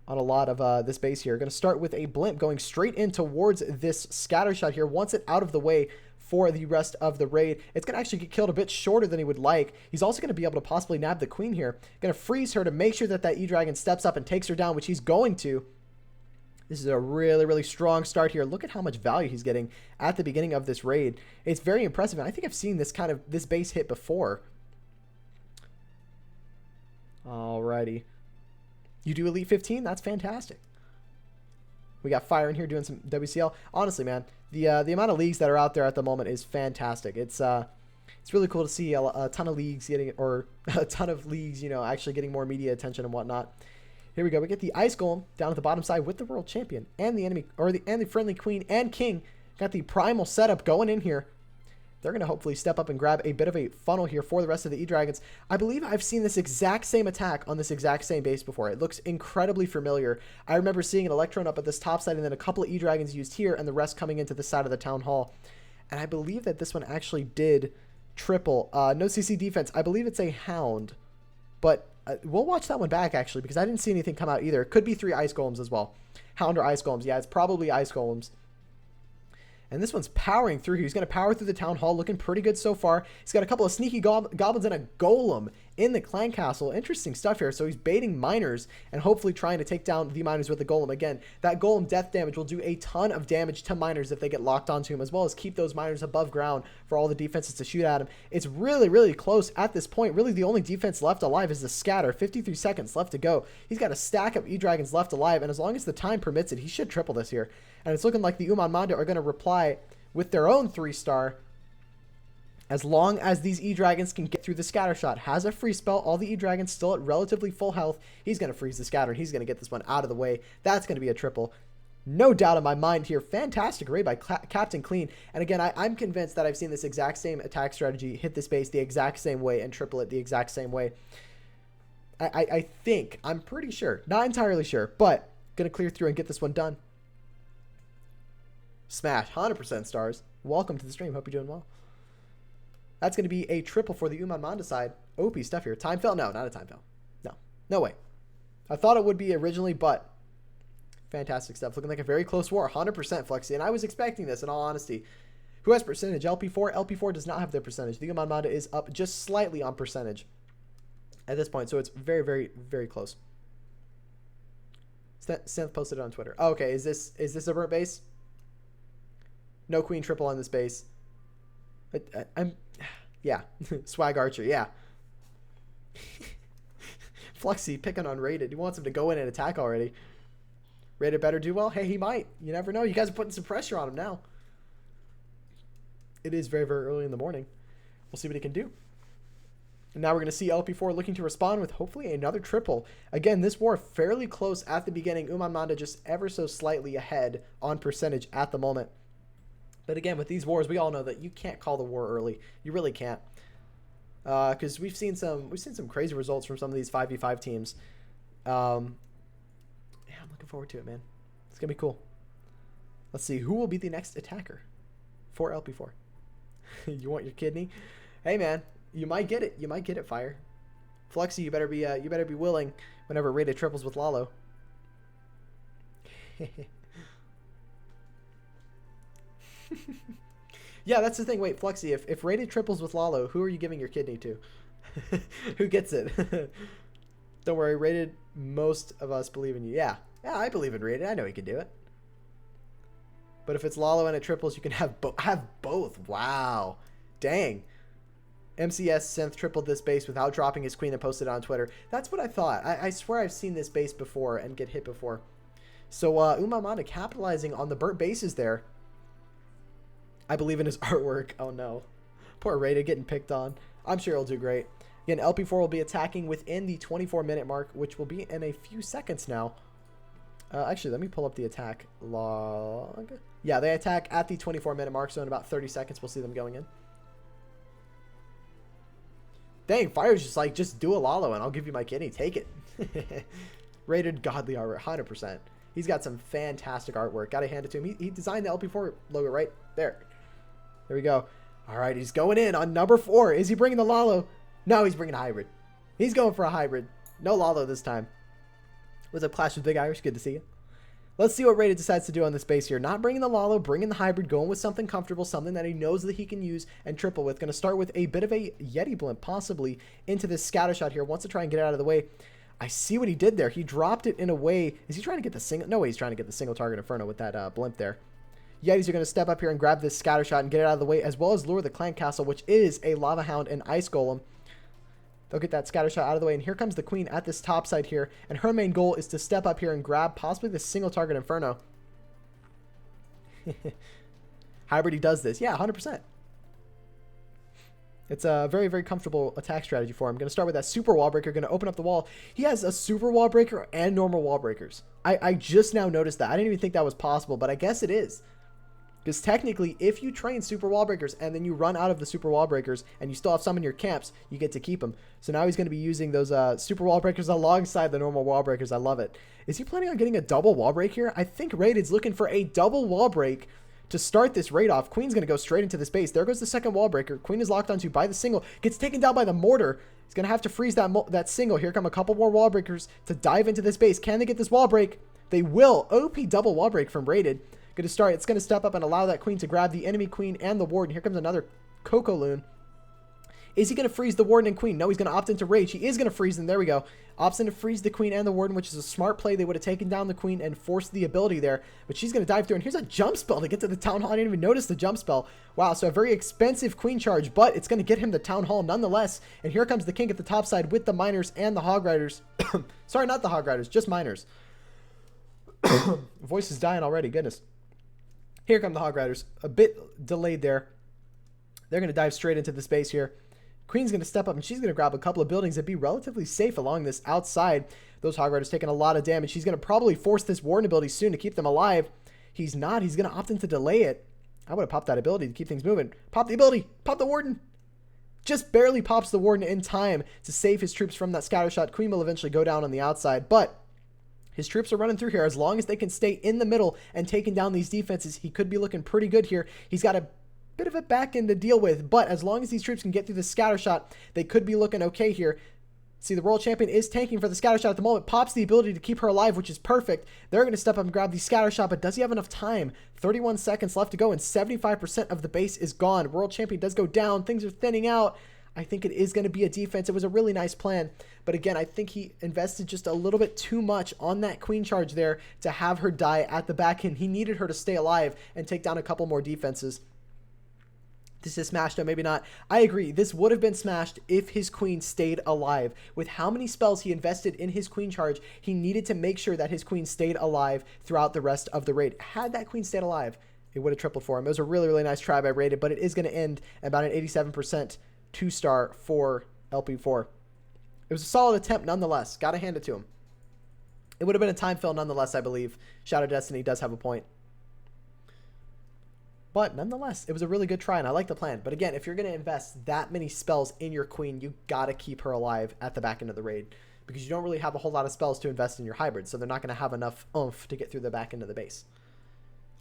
on a lot of this base here. Going to start with a Blimp going straight in towards this scatter shot here. Wants it out of the way for the rest of the raid. It's going to actually get killed a bit shorter than he would like. He's also going to be able to possibly nab the queen here. Going to freeze her to make sure that that E-Dragon steps up and takes her down, which he's going to. This is a really, really strong start here. Look at how much value he's getting at the beginning of this raid. It's very impressive, and I think I've seen this base hit before. Alrighty. You do Elite 15? That's fantastic. We got Fire in here doing some WCL. Honestly, man, the amount of leagues that are out there at the moment is fantastic. It's really cool to see a ton of leagues getting, or a ton of leagues, you know, actually getting more media attention and whatnot. Here we go. We get the Ice Golem down at the bottom side with the world champion and the enemy, or the friendly queen and king. Got the primal setup going in here. They're going to hopefully step up and grab a bit of a funnel here for the rest of the E-Dragons. I believe I've seen this exact same attack on this exact same base before. It looks incredibly familiar. I remember seeing an Electron up at this top side and then a couple of E-Dragons used here and the rest coming into the side of the Town Hall. And I believe that this one actually did triple. No CC defense. I believe it's a Hound. But we'll watch that one back, actually, because I didn't see anything come out either. It could be 3 Ice Golems as well. Hound or Ice Golems. Yeah, it's probably Ice Golems. And this one's powering through here. He's going to power through the Town Hall, looking pretty good so far. He's got a couple of sneaky goblins and a golem in the clan castle. Interesting stuff here. So he's baiting miners and hopefully trying to take down the miners with the golem. Again, that golem death damage will do a ton of damage to miners if they get locked onto him, as well as keep those miners above ground for all the defenses to shoot at him. It's really, really close at this point. Really, the only defense left alive is the scatter. 53 seconds left to go. He's got a stack of E-Dragons left alive, and as long as the time permits it, he should triple this here. And it's looking like the Umman Manda are going to reply with their own 3-star. As long as these E-Dragons can get through the scatter shot. Has a free spell. All the E-Dragons still at relatively full health. He's going to freeze the scatter. He's going to get this one out of the way. That's going to be a triple. No doubt in my mind here. Fantastic raid by Captain Clean. And again, I'm convinced that I've seen this exact same attack strategy hit this base the exact same way and triple it the exact same way. I think. I'm pretty sure. Not entirely sure. But going to clear through and get this one done. Smash. 100% stars. Welcome to the stream. Hope you're doing well. That's going to be a triple for the Umman Manda side. OP stuff here. Time fail? No, not a time fail. No. No way. I thought it would be originally, but fantastic stuff. Looking like a very close war. 100% Flexi. And I was expecting this, in all honesty. Who has percentage? LP4. LP4 does not have their percentage. The Umman Manda is up just slightly on percentage at this point. So it's very, very, very close. Synth posted it on Twitter. Oh, okay. Is this a burnt base? No queen triple on this base. Yeah. Swag Archer, yeah. Flexi picking on Rated. He wants him to go in and attack already. Rated better do well? Hey, he might. You never know. You guys are putting some pressure on him now. It is very, very early in the morning. We'll see what he can do. And now we're going to see LP4 looking to respond with hopefully another triple. Again, this war fairly close at the beginning. Umman Manda just ever so slightly ahead on percentage at the moment. But again, with these wars, we all know that you can't call the war early. You really can't, because we've seen some crazy results from some of these 5v5 teams. Yeah, I'm looking forward to it, man. It's gonna be cool. Let's see who will be the next attacker for LP4. You want your kidney? Hey, man, you might get it. You might get it. Fire. Fluxy, you better be willing whenever rated triples with Lalo. Yeah, that's the thing. Wait, Fluxy, if rated triples with Lalo, who are you giving your kidney to? Who gets it? Don't worry, rated, most of us believe in you. Yeah, I believe in rated. I know he can do it. But if it's Lalo and it triples, you can have both. Wow. Dang. MCS Synth tripled this base without dropping his queen and posted it on Twitter. That's what I thought. I swear I've seen this base before and get hit before. So Umman Manda capitalizing on the burnt bases there. I believe in his artwork. Oh no. Poor Rated getting picked on. I'm sure he'll do great. Again, LP4 will be attacking within the 24-minute mark, which will be in a few seconds now. Actually, let me pull up the attack log. Yeah, they attack at the 24-minute mark, so in about 30 seconds we'll see them going in. Dang, Fire's just like, just do a Lalo and I'll give you my kidney. Take it. Rated godly artwork, 100%. He's got some fantastic artwork. Gotta hand it to him. He designed the LP4 logo right there. There we go. All right, he's going in on number 4. Is he bringing the Lalo? No, he's bringing a hybrid. He's going for a hybrid. No Lalo this time. What's up, Clash with Big Irish? Good to see you. Let's see what Rated decides to do on this base here. Not bringing the Lalo, bringing the hybrid, going with something comfortable, something that he knows that he can use and triple with. Going to start with a bit of a Yeti blimp, possibly, into this scatter shot here. Wants to try and get it out of the way. I see what he did there. He dropped it in a way. Is he trying to get the single? No way he's trying to get the single target Inferno with that blimp there. Yetis are going to step up here and grab this scatter shot and get it out of the way, as well as lure the Clan Castle, which is a Lava Hound and Ice Golem. They'll get that scatter shot out of the way, and here comes the Queen at this top side here, and her main goal is to step up here and grab possibly the single target Inferno. Hybrid, he does this. Yeah, 100%. It's a very, very comfortable attack strategy for him. Going to start with that super wall breaker, going to open up the wall. He has a super wall breaker and normal wall breakers. I just now noticed that. I didn't even think that was possible, but I guess it is. Because technically, if you train super wall breakers and then you run out of the super wall breakers and you still have some in your camps, you get to keep them. So now he's going to be using those super wall breakers alongside the normal wall breakers. I love it. Is he planning on getting a double wall break here? I think Rated's looking for a double wall break to start this raid off. Queen's going to go straight into this base. There goes the second wall breaker. Queen is locked onto by the single. Gets taken down by the mortar. He's going to have to freeze that single. Here come a couple more wall breakers to dive into this base. Can they get this wall break? They will. OP double wall break from Rated. Going to start. It's going to step up and allow that Queen to grab the enemy Queen and the Warden. Here comes another Coco Loon. Is he going to freeze the Warden and Queen? No, he's going to opt into Rage. He is going to freeze them. There we go. Opts in to freeze the Queen and the Warden, which is a smart play. They would have taken down the Queen and forced the ability there. But she's going to dive through. And here's a jump spell to get to the Town Hall. I didn't even notice the jump spell. Wow, so a very expensive Queen charge, but it's going to get him the Town Hall nonetheless. And here comes the King at the top side with the Miners and the Hog Riders. Sorry, not the Hog Riders, just Miners. Voice is dying already. Goodness. Here come the Hog Riders. A bit delayed there. They're going to dive straight into the space here. Queen's going to step up and she's going to grab a couple of buildings and be relatively safe along this outside. Those Hog Riders taking a lot of damage. She's going to probably force this Warden ability soon to keep them alive. He's not. He's going to opt in to delay it. I would have popped that ability to keep things moving. Pop the ability. Pop the Warden. Just barely pops the Warden in time to save his troops from that scatter shot. Queen will eventually go down on the outside, but his troops are running through here. As long as they can stay in the middle and taking down these defenses, he could be looking pretty good here. He's got a bit of a back end to deal with, but as long as these troops can get through the scatter shot, they could be looking okay here. See, the world champion is tanking for the scatter shot at the moment. Pops the ability to keep her alive, which is perfect. They're going to step up and grab the scatter shot, but does he have enough time? 31 seconds left to go, and 75% of the base is gone. World champion does go down. Things are thinning out. I think it is going to be a defense. It was a really nice plan. But again, I think he invested just a little bit too much on that Queen charge there to have her die at the back end. He needed her to stay alive and take down a couple more defenses. This is smashed. No, maybe not. I agree. This would have been smashed if his Queen stayed alive. With how many spells he invested in his Queen charge, he needed to make sure that his Queen stayed alive throughout the rest of the raid. Had that Queen stayed alive, it would have tripled for him. It was a really, really nice try by Rated, but it is going to end at about an 87% 2-star for LP4. It was a solid attempt nonetheless. Gotta hand it to him. It would have been a time fill nonetheless, I believe. Shadow Destiny does have a point. But nonetheless, it was a really good try, and I like the plan. But again, if you're going to invest that many spells in your Queen, you gotta keep her alive at the back end of the raid, because you don't really have a whole lot of spells to invest in your hybrid, so they're not going to have enough oomph to get through the back end of the base.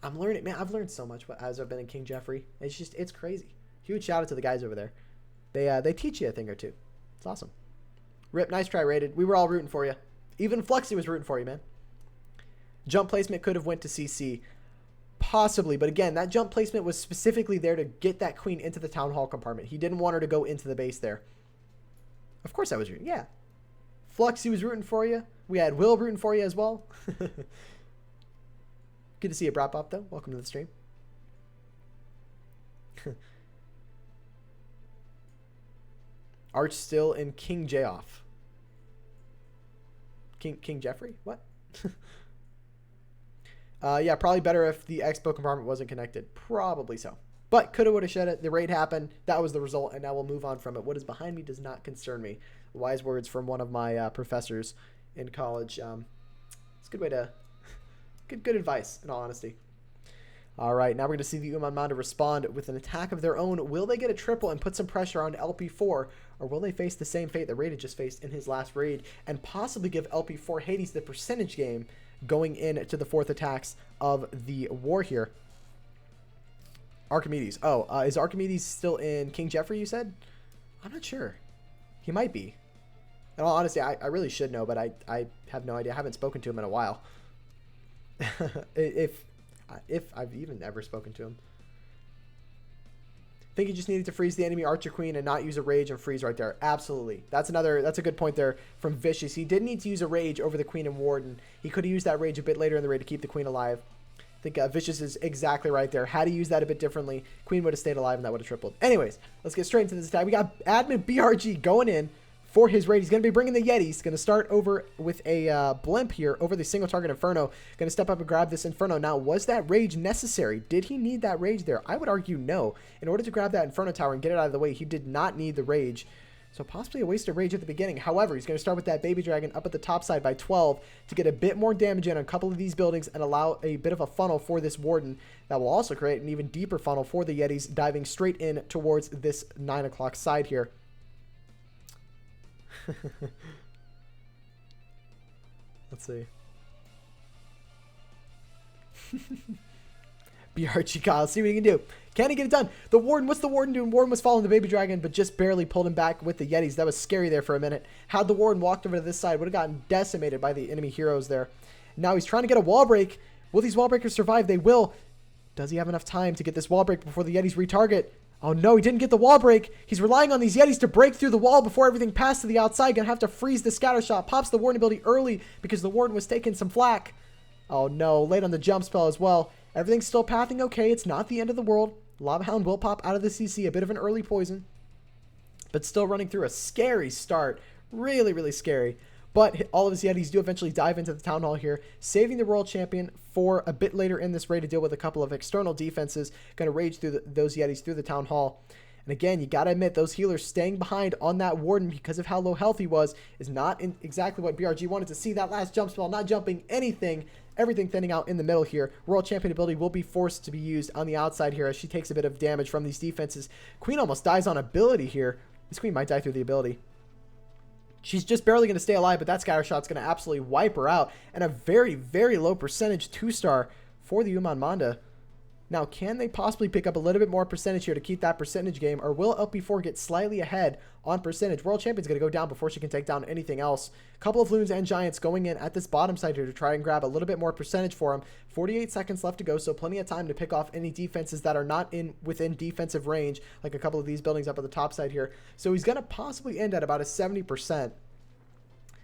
I'm learning, man. I've learned so much as I've been in King Jeffrey. It's crazy. Huge shout out to the guys over there. They teach you a thing or two. It's awesome. Rip, nice try, Rated. We were all rooting for you. Even Fluxy was rooting for you, man. Jump placement could have went to CC. Possibly, but again, that jump placement was specifically there to get that queen into the town hall compartment. He didn't want her to go into the base there. Of course I was rooting. Yeah. Fluxy was rooting for you. We had Will rooting for you as well. Good to see you, Brop Up, though. Welcome to the stream. Arch still in King J off. King Jeffrey? What? Yeah, probably better if the expo compartment wasn't connected. Probably so. But coulda, woulda, shoulda. The raid happened. That was the result, and now we'll move on from it. What is behind me does not concern me. Wise words from one of my professors in college. It's a good way to... Good advice, in all honesty. All right, now we're going to see the Umman Manda respond with an attack of their own. Will they get a triple and put some pressure on LP4, or will they face the same fate that Raid just faced in his last raid and possibly give LP4 Hades the percentage game going into the fourth attacks of the war here? Archimedes. Oh, is Archimedes still in King Jeffrey, you said? I'm not sure. He might be. In all honesty, I really should know, but I have no idea. I haven't spoken to him in a while. if I've even ever spoken to him. I think he just needed to freeze the enemy Archer Queen and not use a rage and freeze right there. Absolutely. That's a good point there from Vicious. He did need to use a rage over the Queen and Warden. He could have used that rage a bit later in the raid to keep the Queen alive. I think Vicious is exactly right there. Had he used that a bit differerently, Queen would have stayed alive and that would have tripled. Anyways, let's get straight into this attack. We got Admin BRG going in for his raid. He's going to be bringing the Yetis. Going to start over with a blimp here over the single target Inferno. Going to step up and grab this Inferno. Now, was that rage necessary? Did he need that rage there? I would argue no. In order to grab that Inferno tower and get it out of the way, he did not need the rage. So possibly a wasted rage at the beginning. However, he's going to start with that Baby Dragon up at the top side by 12 to get a bit more damage in on a couple of these buildings and allow a bit of a funnel for this Warden. That will also create an even deeper funnel for the Yetis diving straight in towards this 9 o'clock side here. Let's see. BRG Kyle, see what he can do. Can he get it done? The Warden, what's the Warden doing? Warden was following the Baby Dragon, but just barely pulled him back with the Yetis. That was scary there for a minute. Had the Warden walked over to this side, would have gotten decimated by the enemy heroes there. Now he's trying to get a wall break. Will these wall breakers survive? They will. Does he have enough time to get this wall break before the Yetis retarget? Oh no, he didn't get the wall break. He's relying on these Yetis to break through the wall before everything passed to the outside. Gonna have to freeze the scatter shot. Pops the Warden ability early because the Warden was taking some flack. Oh no, late on the jump spell as well. Everything's still pathing okay. It's not the end of the world. Lava Hound will pop out of the CC. A bit of an early poison. But still running through a scary start. Really, really scary. But all of his Yetis do eventually dive into the Town Hall here, saving the World Champion for a bit later in this raid to deal with a couple of external defenses. Going to rage through those Yetis through the Town Hall. And again, you got to admit, those healers staying behind on that Warden because of how low health he was is not exactly what BRG wanted to see. That last jump spell, not jumping anything. Everything thinning out in the middle here. World Champion ability will be forced to be used on the outside here as she takes a bit of damage from these defenses. Queen almost dies on ability here. This Queen might die through the ability. She's just barely going to stay alive, but that scatter shot's going to absolutely wipe her out. And a very, very low percentage 2-star for the Umman Manda. Now, can they possibly pick up a little bit more percentage here to keep that percentage game, or will LP4 get slightly ahead on percentage? World Champion's going to go down before she can take down anything else. Couple of Loons and Giants going in at this bottom side here to try and grab a little bit more percentage for him. 48 seconds left to go, so plenty of time to pick off any defenses that are not within defensive range, like a couple of these buildings up at the top side here. So he's going to possibly end at about a 70%.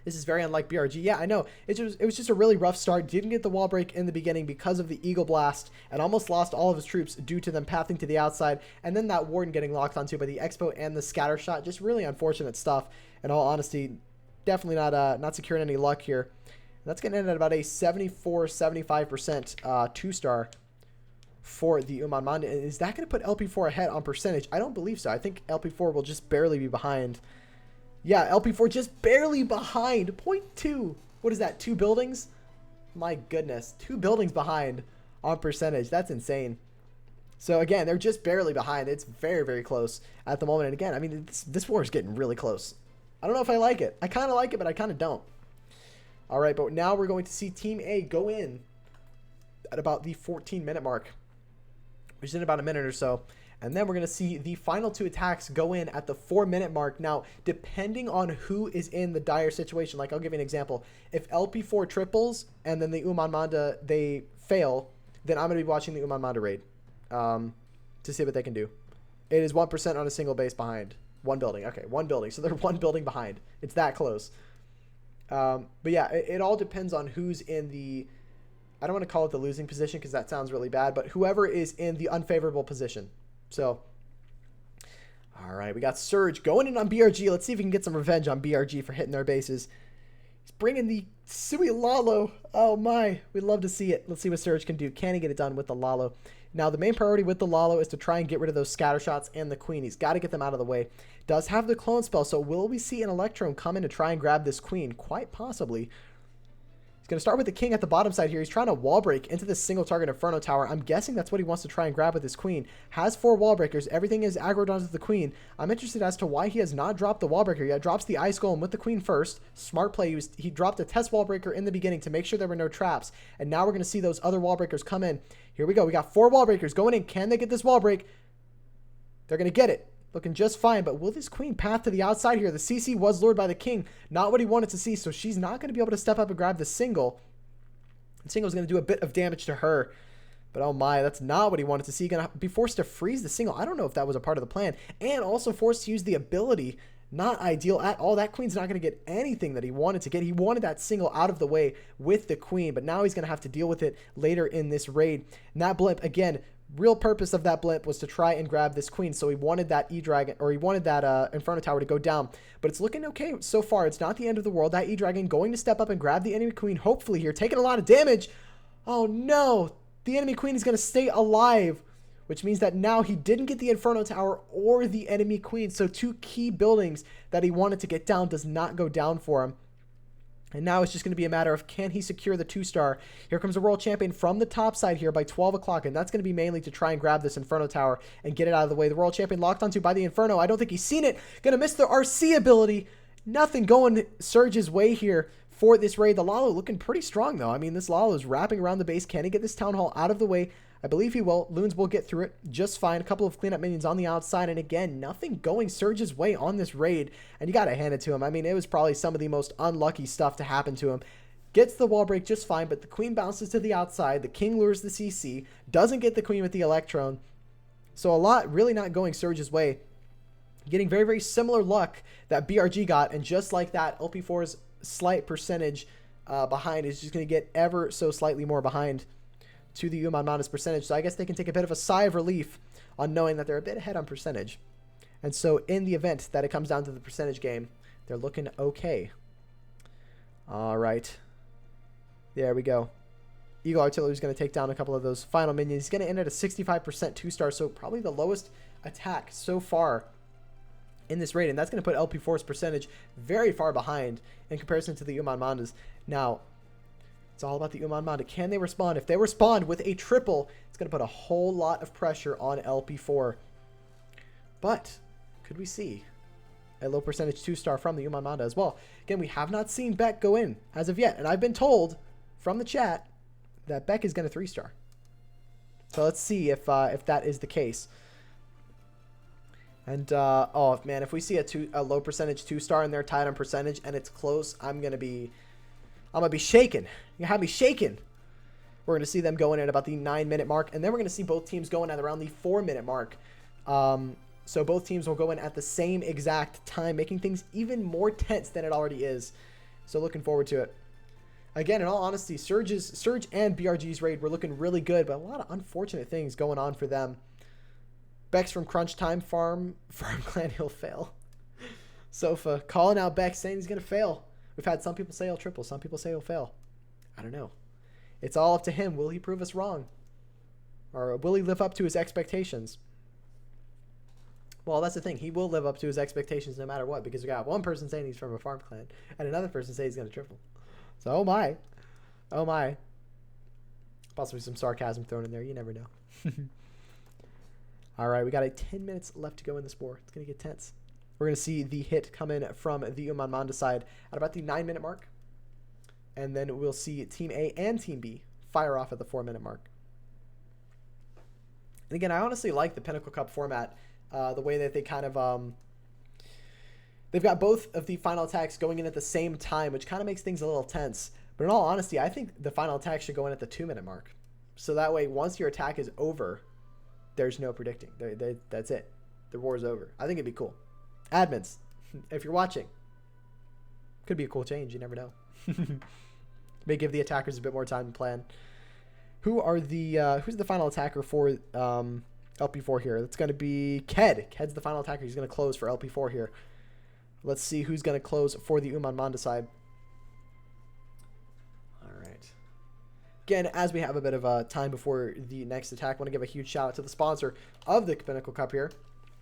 This is very unlike BRG. Yeah, I know. It was just a really rough start. Didn't get the wall break in the beginning because of the Eagle Blast and almost lost all of his troops due to them pathing to the outside. And then that Warden getting locked onto by the Expo and the Scatter Shot. Just really unfortunate stuff. In all honesty, definitely not securing any luck here. And that's going to end at about a 74-75% 2-star for the Umman Manda. Is that going to put LP4 ahead on percentage? I don't believe so. I think LP4 will just barely be behind. Yeah, LP4 just barely behind. 0.2. What is that? 2 buildings? My goodness. 2 buildings behind on percentage. That's insane. So, again, they're just barely behind. It's very, very close at the moment. And, again, I mean, this war is getting really close. I don't know if I like it. I kind of like it, but I kind of don't. All right, but now we're going to see Team A go in at about the 14-minute mark, which is in about a minute or so. And then we're going to see the final 2 attacks go in at the 4-minute mark. Now, depending on who is in the dire situation, like I'll give you an example. If LP4 triples and then the Umman Manda, they fail, then I'm going to be watching the Umman Manda raid to see what they can do. It is 1% on a single base behind. 1 building. Okay, 1 building. So they're 1 building behind. It's that close. But yeah, it all depends on who's in the... I don't want to call it the losing position because that sounds really bad, but whoever is in the unfavorable position. So, all right, we got Surge going in on BRG. Let's see if we can get some revenge on BRG for hitting their bases. He's bringing the Sui Lalo. Oh my, we'd love to see it. Let's see what Surge can do. Can he get it done with the Lalo? Now, the main priority with the Lalo is to try and get rid of those scatter shots and the Queen. He's got to get them out of the way. Does have the clone spell, so will we see an Electron come in to try and grab this Queen? Quite possibly. Going to start with the King at the bottom side here. He's trying to wall break into this single target Inferno Tower. I'm guessing that's what he wants to try and grab with his Queen. Has 4 wall breakers. Everything is aggroed onto the Queen. I'm interested as to why he has not dropped the wall breaker yet. Drops the Ice Golem with the Queen first. Smart play. He dropped a test wall breaker in the beginning to make sure there were no traps. And now we're going to see those other wall breakers come in. Here we go. We got 4 wall breakers going in. Can they get this wall break? They're going to get it. Looking just fine, but will this Queen path to the outside here? The CC was lured by the King. Not what he wanted to see, so she's not going to be able to step up and grab the single. The single is going to do a bit of damage to her. But oh my, that's not what he wanted to see. Going to be forced to freeze the single. I don't know if that was a part of the plan. And also forced to use the ability. Not ideal at all. That Queen's not going to get anything that he wanted to get. He wanted that single out of the way with the Queen, but now he's going to have to deal with it later in this raid. And that blimp, again, real purpose of that blimp was to try and grab this Queen. So he wanted that E-Dragon, or he wanted that Inferno Tower to go down. But it's looking okay so far. It's not the end of the world. That E-Dragon going to step up and grab the enemy Queen, hopefully here. Taking a lot of damage. Oh no. The enemy Queen is going to stay alive, which means that now he didn't get the Inferno Tower or the enemy Queen. So 2 key buildings that he wanted to get down does not go down for him. And now it's just going to be a matter of, can he secure the 2-star? Here comes the world champion from the top side here by 12 o'clock. And that's going to be mainly to try and grab this Inferno Tower and get it out of the way. The world champion locked onto by the Inferno. I don't think he's seen it. Going to miss the RC ability. Nothing going Surge's way here for this raid. The Lalo looking pretty strong, though. I mean, this Lalo is wrapping around the base. Can he get this Town Hall out of the way? I believe he will. Loons will get through it just fine. A couple of cleanup minions on the outside. And again, nothing going Surge's way on this raid. And you got to hand it to him. I mean, it was probably some of the most unlucky stuff to happen to him. Gets the wall break just fine, but the Queen bounces to the outside. The King lures the CC. Doesn't get the Queen with the Electron. So a lot really not going Surge's way. Getting very, very similar luck that BRG got. And just like that, LP4's slight percentage behind is just going to get ever so slightly more behind to the Umman Manda's percentage. So I guess they can take a bit of a sigh of relief on knowing that they're a bit ahead on percentage. And so in the event that it comes down to the percentage game, they're looking okay. All right. There we go. Eagle Artillery is going to take down a couple of those final minions. He's going to end at a 65% 2-star, so probably the lowest attack so far in this raid. And that's going to put LP4's percentage very far behind in comparison to the Umman Mandas. Now, it's all about the Umman Manda. Can they respond? If they respond with a triple, it's going to put a whole lot of pressure on LP4. But could we see a low percentage 2-star from the Umman Manda as well? Again, we have not seen Beck go in as of yet. And I've been told from the chat that Beck is going to 3-star. So let's see if that is the case. And, oh, man, if we see a low percentage 2-star and they're tied on percentage and it's close, I'm going to be shaking. You have me shaking. We're going to see them going at about the 9-minute mark. And then we're going to see both teams going at around the 4-minute mark. So both teams will go in at the same exact time, making things even more tense than it already is. So looking forward to it. Again, in all honesty, Surge and BRG's raid were looking really good, but a lot of unfortunate things going on for them. Bex from Crunch Time Farm Clan, he'll fail. Sofa calling out Bex, saying he's going to fail. We've had some people say he'll triple. Some people say he'll fail. I don't know. It's all up to him. Will he prove us wrong? Or will he live up to his expectations? Well, that's the thing. He will live up to his expectations no matter what, because we got one person saying he's from a farm clan and another person saying he's going to triple. So, oh my. Oh my. Possibly some sarcasm thrown in there. You never know. All right, we got 10 minutes left to go in this war. It's going to get tense. We're going to see the hit come in from the Umman Manda side at about the 9-minute mark. And then we'll see Team A and Team B fire off at the 4-minute mark. And again, I honestly like the Pinnacle Cup format, the way that they kind of they've got both of the final attacks going in at the same time, which kind of makes things a little tense. But in all honesty, I think the final attack should go in at the 2-minute mark. So that way, once your attack is over, there's no predicting. That's it. The war is over. I think it'd be cool. Admins, if you're watching, could be a cool change. You never know. May give the attackers a bit more time to plan. Who's the final attacker for LP4 here? That's going to be Ked. Ked's the final attacker. He's going to close for LP4 here. Let's see who's going to close for the Umman Manda side. All right. Again, as we have a bit of time before the next attack, I want to give a huge shout out to the sponsor of the Pinnacle Cup here.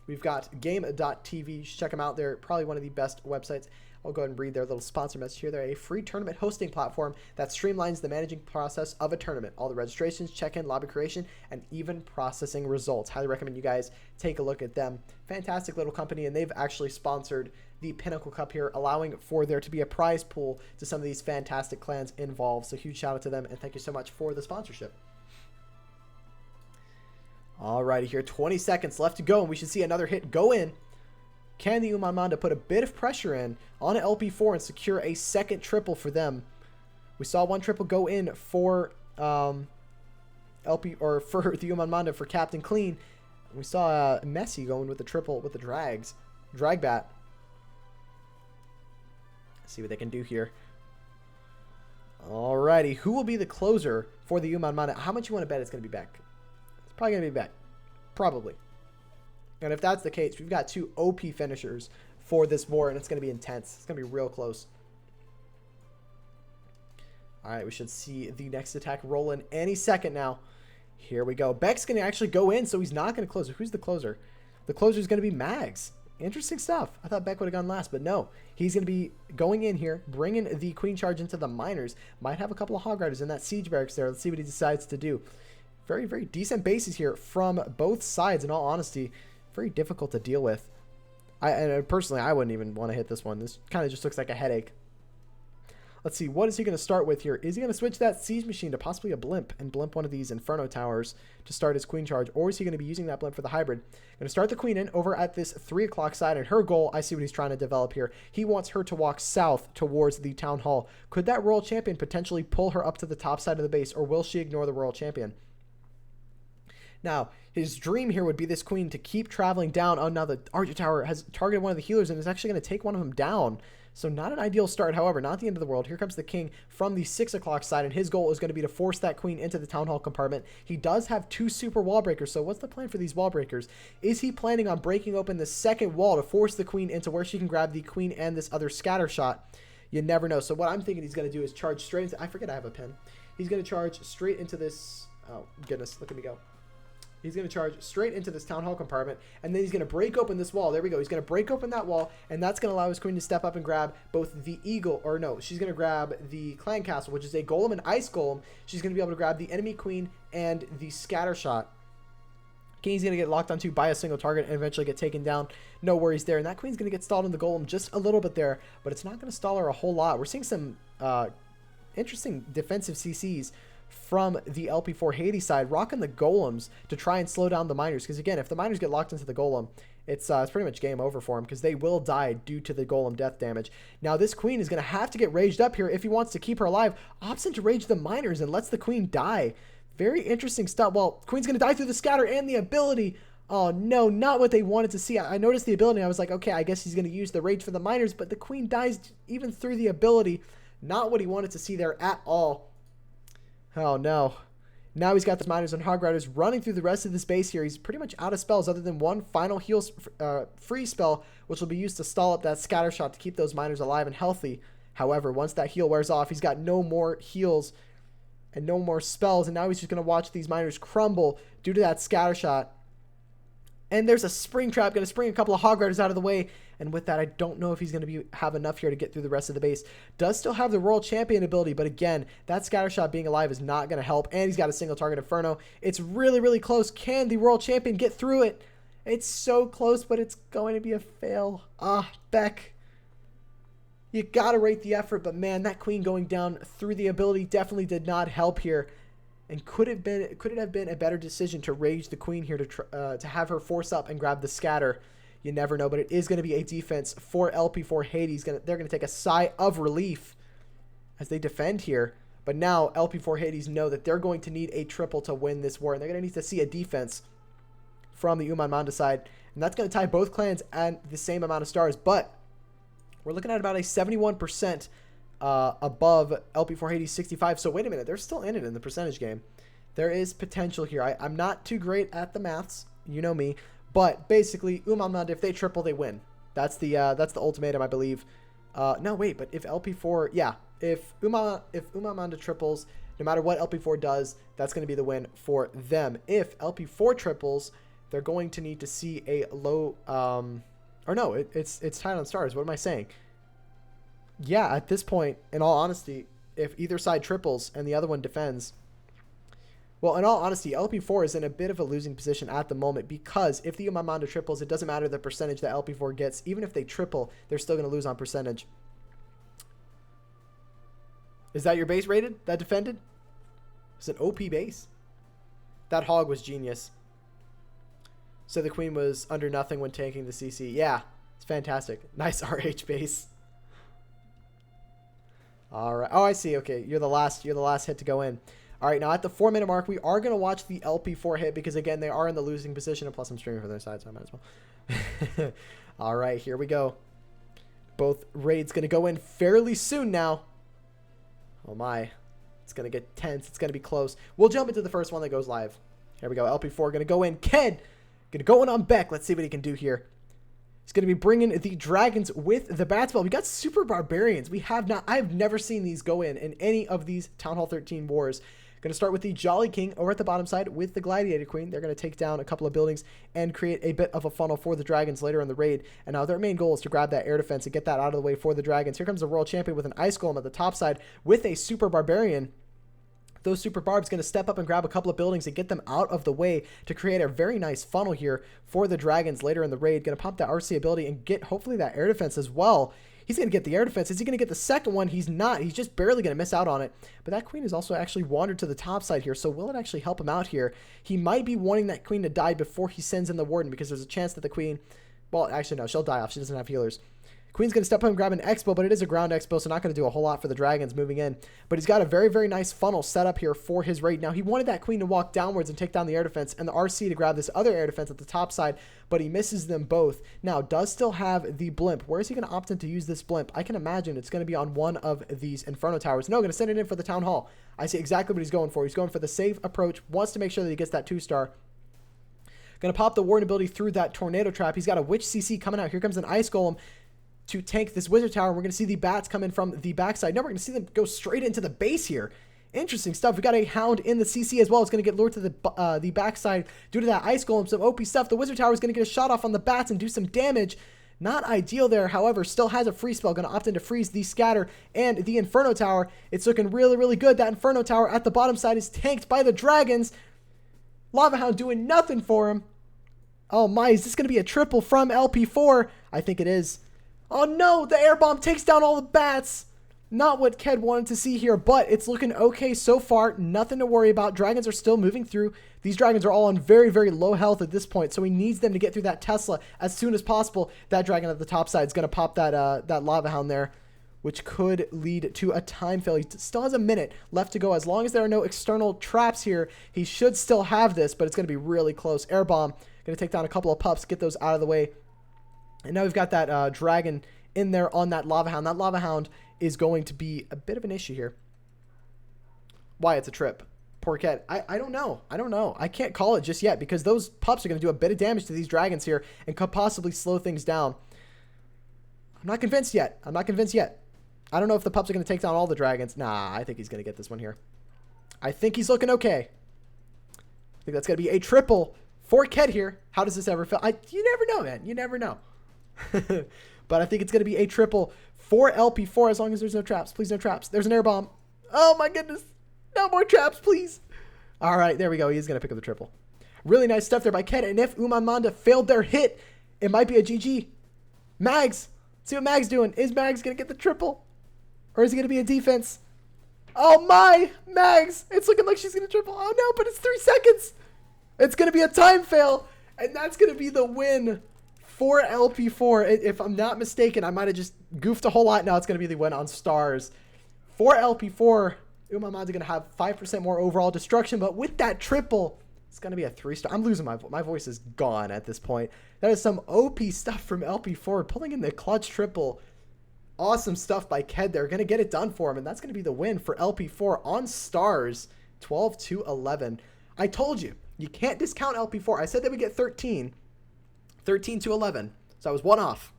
We've got game.tv. You should check them out. They're probably one of the best websites. I'll go ahead and read their little sponsor message here. They're a free tournament hosting platform that streamlines the managing process of a tournament. All the registrations, check-in, lobby creation, and even processing results. Highly recommend you guys take a look at them. Fantastic little company, and they've actually sponsored the Pinnacle Cup here, allowing for there to be a prize pool to some of these fantastic clans involved. So huge shout out to them, and thank you so much for the sponsorship. Alrighty, here 20 seconds left to go, and we should see another hit go in. Can the Umman Manda put a bit of pressure in on LP4 and secure a second triple for them? We saw one triple go in for for the Umman Manda for Captain Clean. We saw Messi going with the triple with the drag bat. Let's see what they can do here. Alrighty, who will be the closer for the Umman Manda? How much you want to bet it's going to be Beck? It's probably going to be Beck. Probably. And if that's the case, we've got two OP finishers for this war, and it's going to be intense. It's going to be real close. All right, we should see the next attack roll in any second now. Here we go. Beck's going to actually go in, so he's not going to close. Who's the closer? The closer is going to be Mags. Interesting stuff. I thought Beck would have gone last, but no. He's going to be going in here, bringing the Queen Charge into the miners. Might have a couple of Hog Riders in that siege barracks there. Let's see what he decides to do. Very, very decent bases here from both sides, in all honesty. Very difficult to deal with. Personally, I wouldn't even want to hit this one. This kind of just looks like a headache. Let's see. What is he going to start with here? Is he going to switch that siege machine to possibly a blimp and blimp one of these Inferno towers to start his Queen Charge? Or is he going to be using that blimp for the hybrid? Going to start the Queen in over at this 3 o'clock side. And her goal, I see what he's trying to develop here. He wants her to walk south towards the Town Hall. Could that Royal Champion potentially pull her up to the top side of the base? Or will she ignore the Royal Champion? Now, his dream here would be this Queen to keep traveling down. Oh, now the Archer Tower has targeted one of the healers and is actually going to take one of them down. So not an ideal start, however, not the end of the world. Here comes the King from the 6 o'clock side, and his goal is going to be to force that Queen into the Town Hall compartment. He does have 2 super wall breakers, so what's the plan for these wall breakers? Is he planning on breaking open the second wall to force the Queen into where she can grab the Queen and this other scatter shot? You never know. So what I'm thinking he's going to do is charge straight into... I forget I have a pen. He's going to charge straight into this... Oh, goodness. Look at me go. He's going to charge straight into this Town Hall compartment, and then he's going to break open this wall. There we go. He's going to break open that wall, and that's going to allow his Queen to step up and grab both the Eagle, or no, she's going to grab the Clan Castle, which is a Golem and Ice Golem. She's going to be able to grab the enemy Queen and the Scatter Shot. King's going to get locked onto by a single target and eventually get taken down. No worries there. And that Queen's going to get stalled in the Golem just a little bit there, but it's not going to stall her a whole lot. We're seeing some interesting defensive CCs from the LP4 Hades side, rocking the golems to try and slow down the miners. Because again, if the miners get locked into the golem, it's pretty much game over for him, because they will die due to the golem death damage. Now this Queen is going to have to get raged up here if he wants to keep her alive. Opts in to rage the miners and lets the Queen die. Very interesting stuff. Well, Queen's going to die through the scatter and the ability. Oh no, not what they wanted to see. I noticed the ability and I was like, okay, I guess he's going to use the rage for the miners, but the Queen dies even through the ability. Not what he wanted to see there at all. Oh no. Now he's got the miners and hog riders running through the rest of this base here. He's pretty much out of spells other than one final heal free spell, which will be used to stall up that scatter shot to keep those miners alive and healthy. However, once that heal wears off, he's got no more heals and no more spells, and now he's just going to watch these miners crumble due to that scatter shot. And there's a spring trap, going to spring a couple of hog riders out of the way. And with that, I don't know if he's going to have enough here to get through the rest of the base. Does still have the Royal Champion ability, but again, that scatter shot being alive is not going to help. And he's got a single target Inferno. It's really, really close. Can the Royal Champion get through it? It's so close, but it's going to be a fail. Beck. You got to rate the effort, but man, that Queen going down through the ability definitely did not help here. And could it have been a better decision to rage the queen here to have her force up and grab the scatter? You never know, but it is going to be a defense for LP4 Hades. They're going to take a sigh of relief as they defend here. But now LP4 Hades know that they're going to need a triple to win this war, and they're going to need to see a defense from the Umman Manda side, and that's going to tie both clans at the same amount of stars. But we're looking at about a 71% above LP4 Hades 65. So wait a minute, they're still in it in the percentage game. There is potential here. I'm not too great at the maths, you know me, but basically Umman Manda, if they triple, they win. That's the ultimatum, I believe. No, wait, but if LP4, yeah, if Umman Manda triples, no matter what LP4 does, that's going to be the win for them. If LP4 triples, they're going to need to see a low, or no, it's tied on stars. What am I saying? Yeah, at this point, in all honesty, if either side triples and the other one defends, well, in all honesty, LP4 is in a bit of a losing position at the moment, because if the Umman Manda triples, it doesn't matter the percentage that LP4 gets. Even if they triple, they're still going to lose on percentage. Is that your base rated? That defended? It's an OP base. That hog was genius. So the queen was under nothing when tanking the CC. Yeah, it's fantastic. Nice RH base. All right. Oh, I see. Okay, you're the last hit to go in. All right, now at the 4-minute mark, we are going to watch the LP4 hit because, again, they are in the losing position. And plus, I'm streaming for their side, so I might as well. All right, here we go. Both raids going to go in fairly soon now. Oh, my. It's going to get tense. It's going to be close. We'll jump into the first one that goes live. Here we go. LP4 going to go in. Ked going to go in on Beck. Let's see what he can do here. He's going to be bringing the dragons with the bat spell. We got super barbarians. I've never seen these go in any of these Town Hall 13 wars. Going to start with the Jolly King over at the bottom side with the Gladiator Queen. They're going to take down a couple of buildings and create a bit of a funnel for the dragons later in the raid. And now their main goal is to grab that air defense and get that out of the way for the dragons. Here comes the Royal Champion with an Ice Golem at the top side with a Super Barbarian. Those Super Barbs going to step up and grab a couple of buildings and get them out of the way to create a very nice funnel here for the dragons later in the raid. Going to pop that RC ability and get hopefully that air defense as well. He's going to get the air defense. Is he going to get the second one? He's not. He's just barely going to miss out on it. But that queen has also actually wandered to the top side here. So will it actually help him out here? He might be wanting that queen to die before he sends in the warden, because there's a chance that the queen... Well, actually, no. She'll die off. She doesn't have healers. Queen's going to step up and grab an expo, but it is a ground expo, so not going to do a whole lot for the dragons moving in. But he's got a very, very nice funnel set up here for his raid. Now, he wanted that queen to walk downwards and take down the air defense and the RC to grab this other air defense at the top side, but he misses them both. Now, does still have the blimp. Where is he going to opt in to use this blimp? I can imagine it's going to be on one of these Inferno Towers. No, going to send it in for the Town Hall. I see exactly what he's going for. He's going for the safe approach, wants to make sure that he gets that 2-star. Going to pop the warden ability through that tornado trap. He's got a witch CC coming out. Here comes an Ice Golem to tank this wizard tower. We're going to see the bats come in from the backside. No, we're going to see them go straight into the base here. Interesting stuff. We got a hound in the CC as well. It's going to get lured to the backside due to that Ice Golem. Some OP stuff. The wizard tower is going to get a shot off on the bats and do some damage. Not ideal there, however, still has a free spell. Going to opt in to freeze the scatter and the Inferno Tower. It's looking really, really good. That Inferno Tower at the bottom side is tanked by the dragons. Lava Hound doing nothing for him. Oh my, is this going to be a triple from LP4? I think it is. Oh no, the air bomb takes down all the bats. Not what Ked wanted to see here, but it's looking okay so far. Nothing to worry about. Dragons are still moving through. These dragons are all on very, very low health at this point, so he needs them to get through that Tesla as soon as possible. That dragon at the top side is going to pop that Lava Hound there, which could lead to a time fail. He still has a minute left to go. As long as there are no external traps here, he should still have this, but it's going to be really close. Air bomb, going to take down a couple of pups, get those out of the way. And now we've got that dragon in there on that Lava Hound. That Lava Hound is going to be a bit of an issue here. Why? It's a trip. Poor Ked. I don't know. I don't know. I can't call it just yet because those pups are going to do a bit of damage to these dragons here and could possibly slow things down. I'm not convinced yet. I'm not convinced yet. I don't know if the pups are going to take down all the dragons. Nah, I think he's going to get this one here. I think he's looking okay. I think that's going to be a triple for Ked here. How does this ever feel? You never know, man. You never know. But I think it's going to be a triple for LP4 as long as there's no traps. Please, no traps. There's an air bomb. Oh, my goodness. No more traps, please. All right, there we go. He's going to pick up the triple. Really nice stuff there by Ked. And if Umman Manda failed their hit, it might be a GG. Mags. See what Mag's doing. Is Mags going to get the triple? Or is it going to be a defense? Oh my, Mags. It's looking like she's going to triple. Oh no, but it's 3 seconds. It's going to be a time fail. And that's going to be the win for LP4. If I'm not mistaken, I might have just goofed a whole lot. Now it's going to be the win on stars. For LP4, Umman Manda going to have 5% more overall destruction. But with that triple, it's going to be a 3-star. I'm losing my voice is gone at this point. That is some OP stuff from LP4. Pulling in the clutch triple. Awesome stuff by Ked there. Going to get it done for him. And that's going to be the win for LP4 on stars. 12-11. I told you. You can't discount LP4. I said they would get 13. 13-11. So I was one off.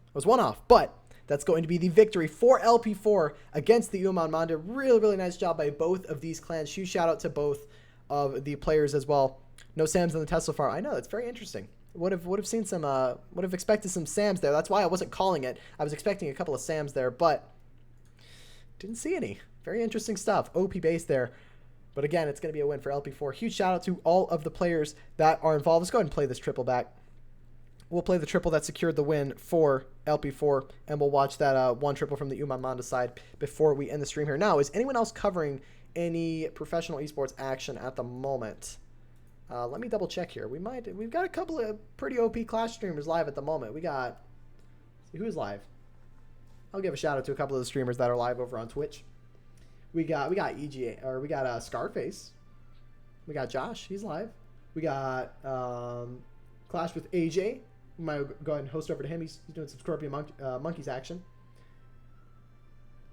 But that's going to be the victory for LP4 against the Umman Manda. Really, really nice job by both of these clans. Huge shout out to both of the players as well. No Sams on the Tesla farm. I know, that's very interesting. Would have seen some would have expected some Sams there. That's why I wasn't calling it. I was expecting a couple of Sams there, but didn't see any. Very interesting stuff. OP base there. But again, it's going to be a win for LP4. Huge shout out to all of the players that are involved. Let's go ahead and play this triple back. We'll play the triple that secured the win for LP4, and we'll watch that one triple from the Umman Manda side before we end the stream here. Now, is anyone else covering any professional esports action at the moment? Let me double check here. We've got a couple of pretty OP Clash streamers live at the moment. We got, who's live? I'll give a shout out to a couple of the streamers that are live over on Twitch. We got EGA, or we got Scarface. We got Josh, he's live. We got Clash with AJ. We might go ahead and host over to him. He's doing some Scorpion Monkeys action.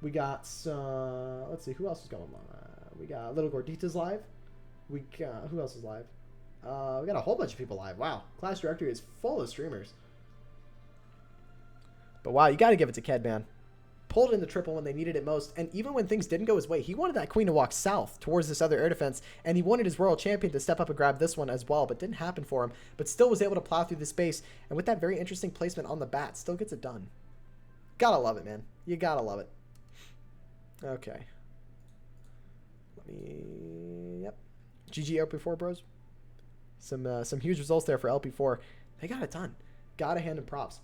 We got some, let's see, who else is going on? We got Little Gordita's live. We got, who else is live? We got a whole bunch of people live. Wow, Clash Directory is full of streamers. But wow, you got to give it to Ked, man. Pulled in the triple when they needed it most, and even when things didn't go his way, he wanted that queen to walk south towards this other air defense, and he wanted his royal champion to step up and grab this one as well, but didn't happen for him, but still was able to plow through the space, and with that very interesting placement on the bat, still gets it done. Gotta love it, man. You gotta love it. Okay. Yep. GG LP4, bros. Some huge results there for LP4. They got it done. Gotta hand him props.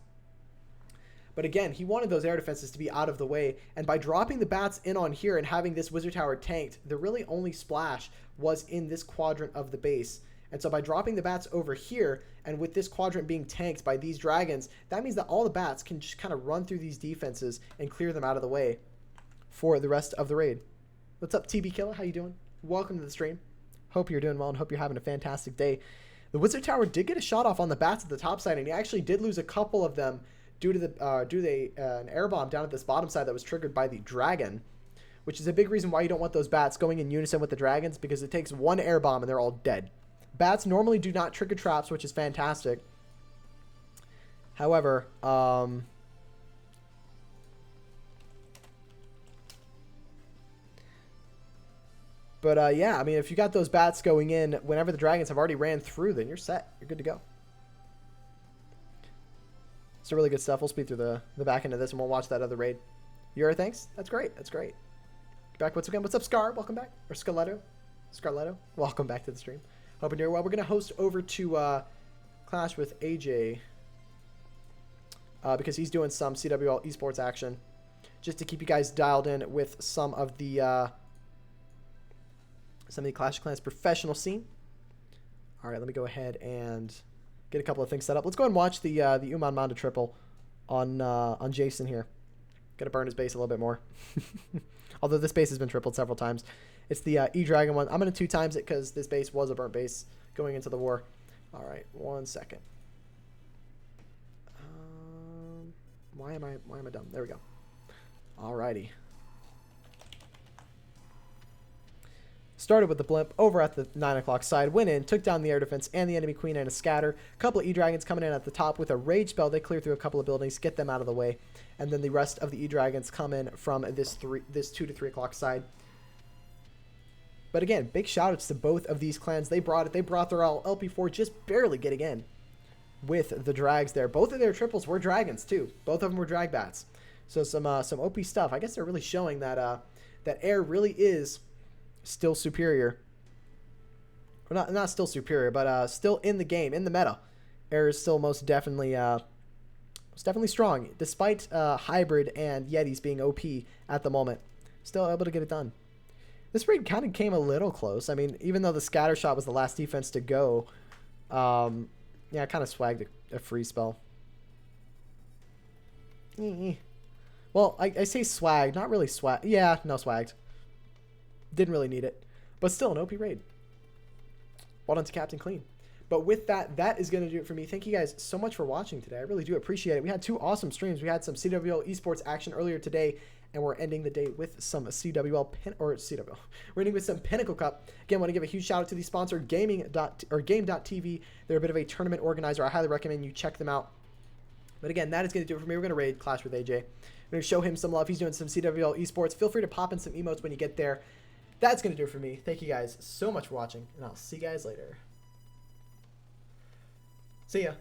But again, he wanted those air defenses to be out of the way, and by dropping the bats in on here and having this wizard tower tanked, the really only splash was in this quadrant of the base. And so by dropping the bats over here, and with this quadrant being tanked by these dragons, that means that all the bats can just kind of run through these defenses and clear them out of the way for the rest of the raid. What's up, TB Killer? How you doing? Welcome to the stream. Hope you're doing well and hope you're having a fantastic day. The wizard tower did get a shot off on the bats at the top side, and he actually did lose a couple of them due to an air bomb down at this bottom side that was triggered by the dragon, which is a big reason why you don't want those bats going in unison with the dragons, because it takes one air bomb and they're all dead. Bats normally do not trigger traps, which is fantastic. However, yeah, I mean, if you got those bats going in whenever the dragons have already ran through, then you're set. You're good to go. It's really good stuff. We'll speed through the back end of this and we'll watch that other raid. Yura, thanks. That's great. That's great. Back once again. What's up, Scar? Welcome back. Or Scarletto. Welcome back to the stream. Hope you're doing well. We're going to host over to Clash with AJ because he's doing some CWL esports action just to keep you guys dialed in with some of the Clash of Clans professional scene. All right, let me go ahead and get a couple of things set up. Let's go and watch the Umman Manda triple on Jason here. Gonna burn his base a little bit more. Although this base has been tripled several times. It's the E-Dragon one. I'm gonna 2 times it because this base was a burnt base going into the war. All right, 1 second. Why am I dumb? There we go. All righty. Started with the blimp over at the 9 o'clock side, went in, took down the air defense and the enemy queen and a scatter. A couple of E-Dragons coming in at the top with a rage spell. They clear through a couple of buildings, get them out of the way. And then the rest of the E-Dragons come in from this 2 to 3 o'clock side. But again, big shout outs to both of these clans. They brought it. They brought their all. LP4 just barely getting in with the drags there. Both of their triples were dragons too. Both of them were drag bats. So some OP stuff. I guess they're really showing that that air really is still superior. Or not still superior, but still in the game, in the meta. Air is still most definitely strong, despite Hybrid and Yetis being OP at the moment. Still able to get it done. This raid kind of came a little close. I mean, even though the scatter shot was the last defense to go, yeah, I kind of swagged a free spell. Well, I say swag, not really swag. Yeah, no, swagged. Didn't really need it. But still, an OP raid. Well done to Captain Clean. But with that, that is going to do it for me. Thank you guys so much for watching today. I really do appreciate it. We had 2 awesome streams. We had some CWL esports action earlier today, and we're ending the day with some CWL We're ending with some Pinnacle Cup. Again, I want to give a huge shout out to the sponsor, Game.tv. They're a bit of a tournament organizer. I highly recommend you check them out. But again, that is going to do it for me. We're going to raid Clash with AJ. We're going to show him some love. He's doing some CWL esports. Feel free to pop in some emotes when you get there. That's going to do it for me. Thank you guys so much for watching, and I'll see you guys later. See ya.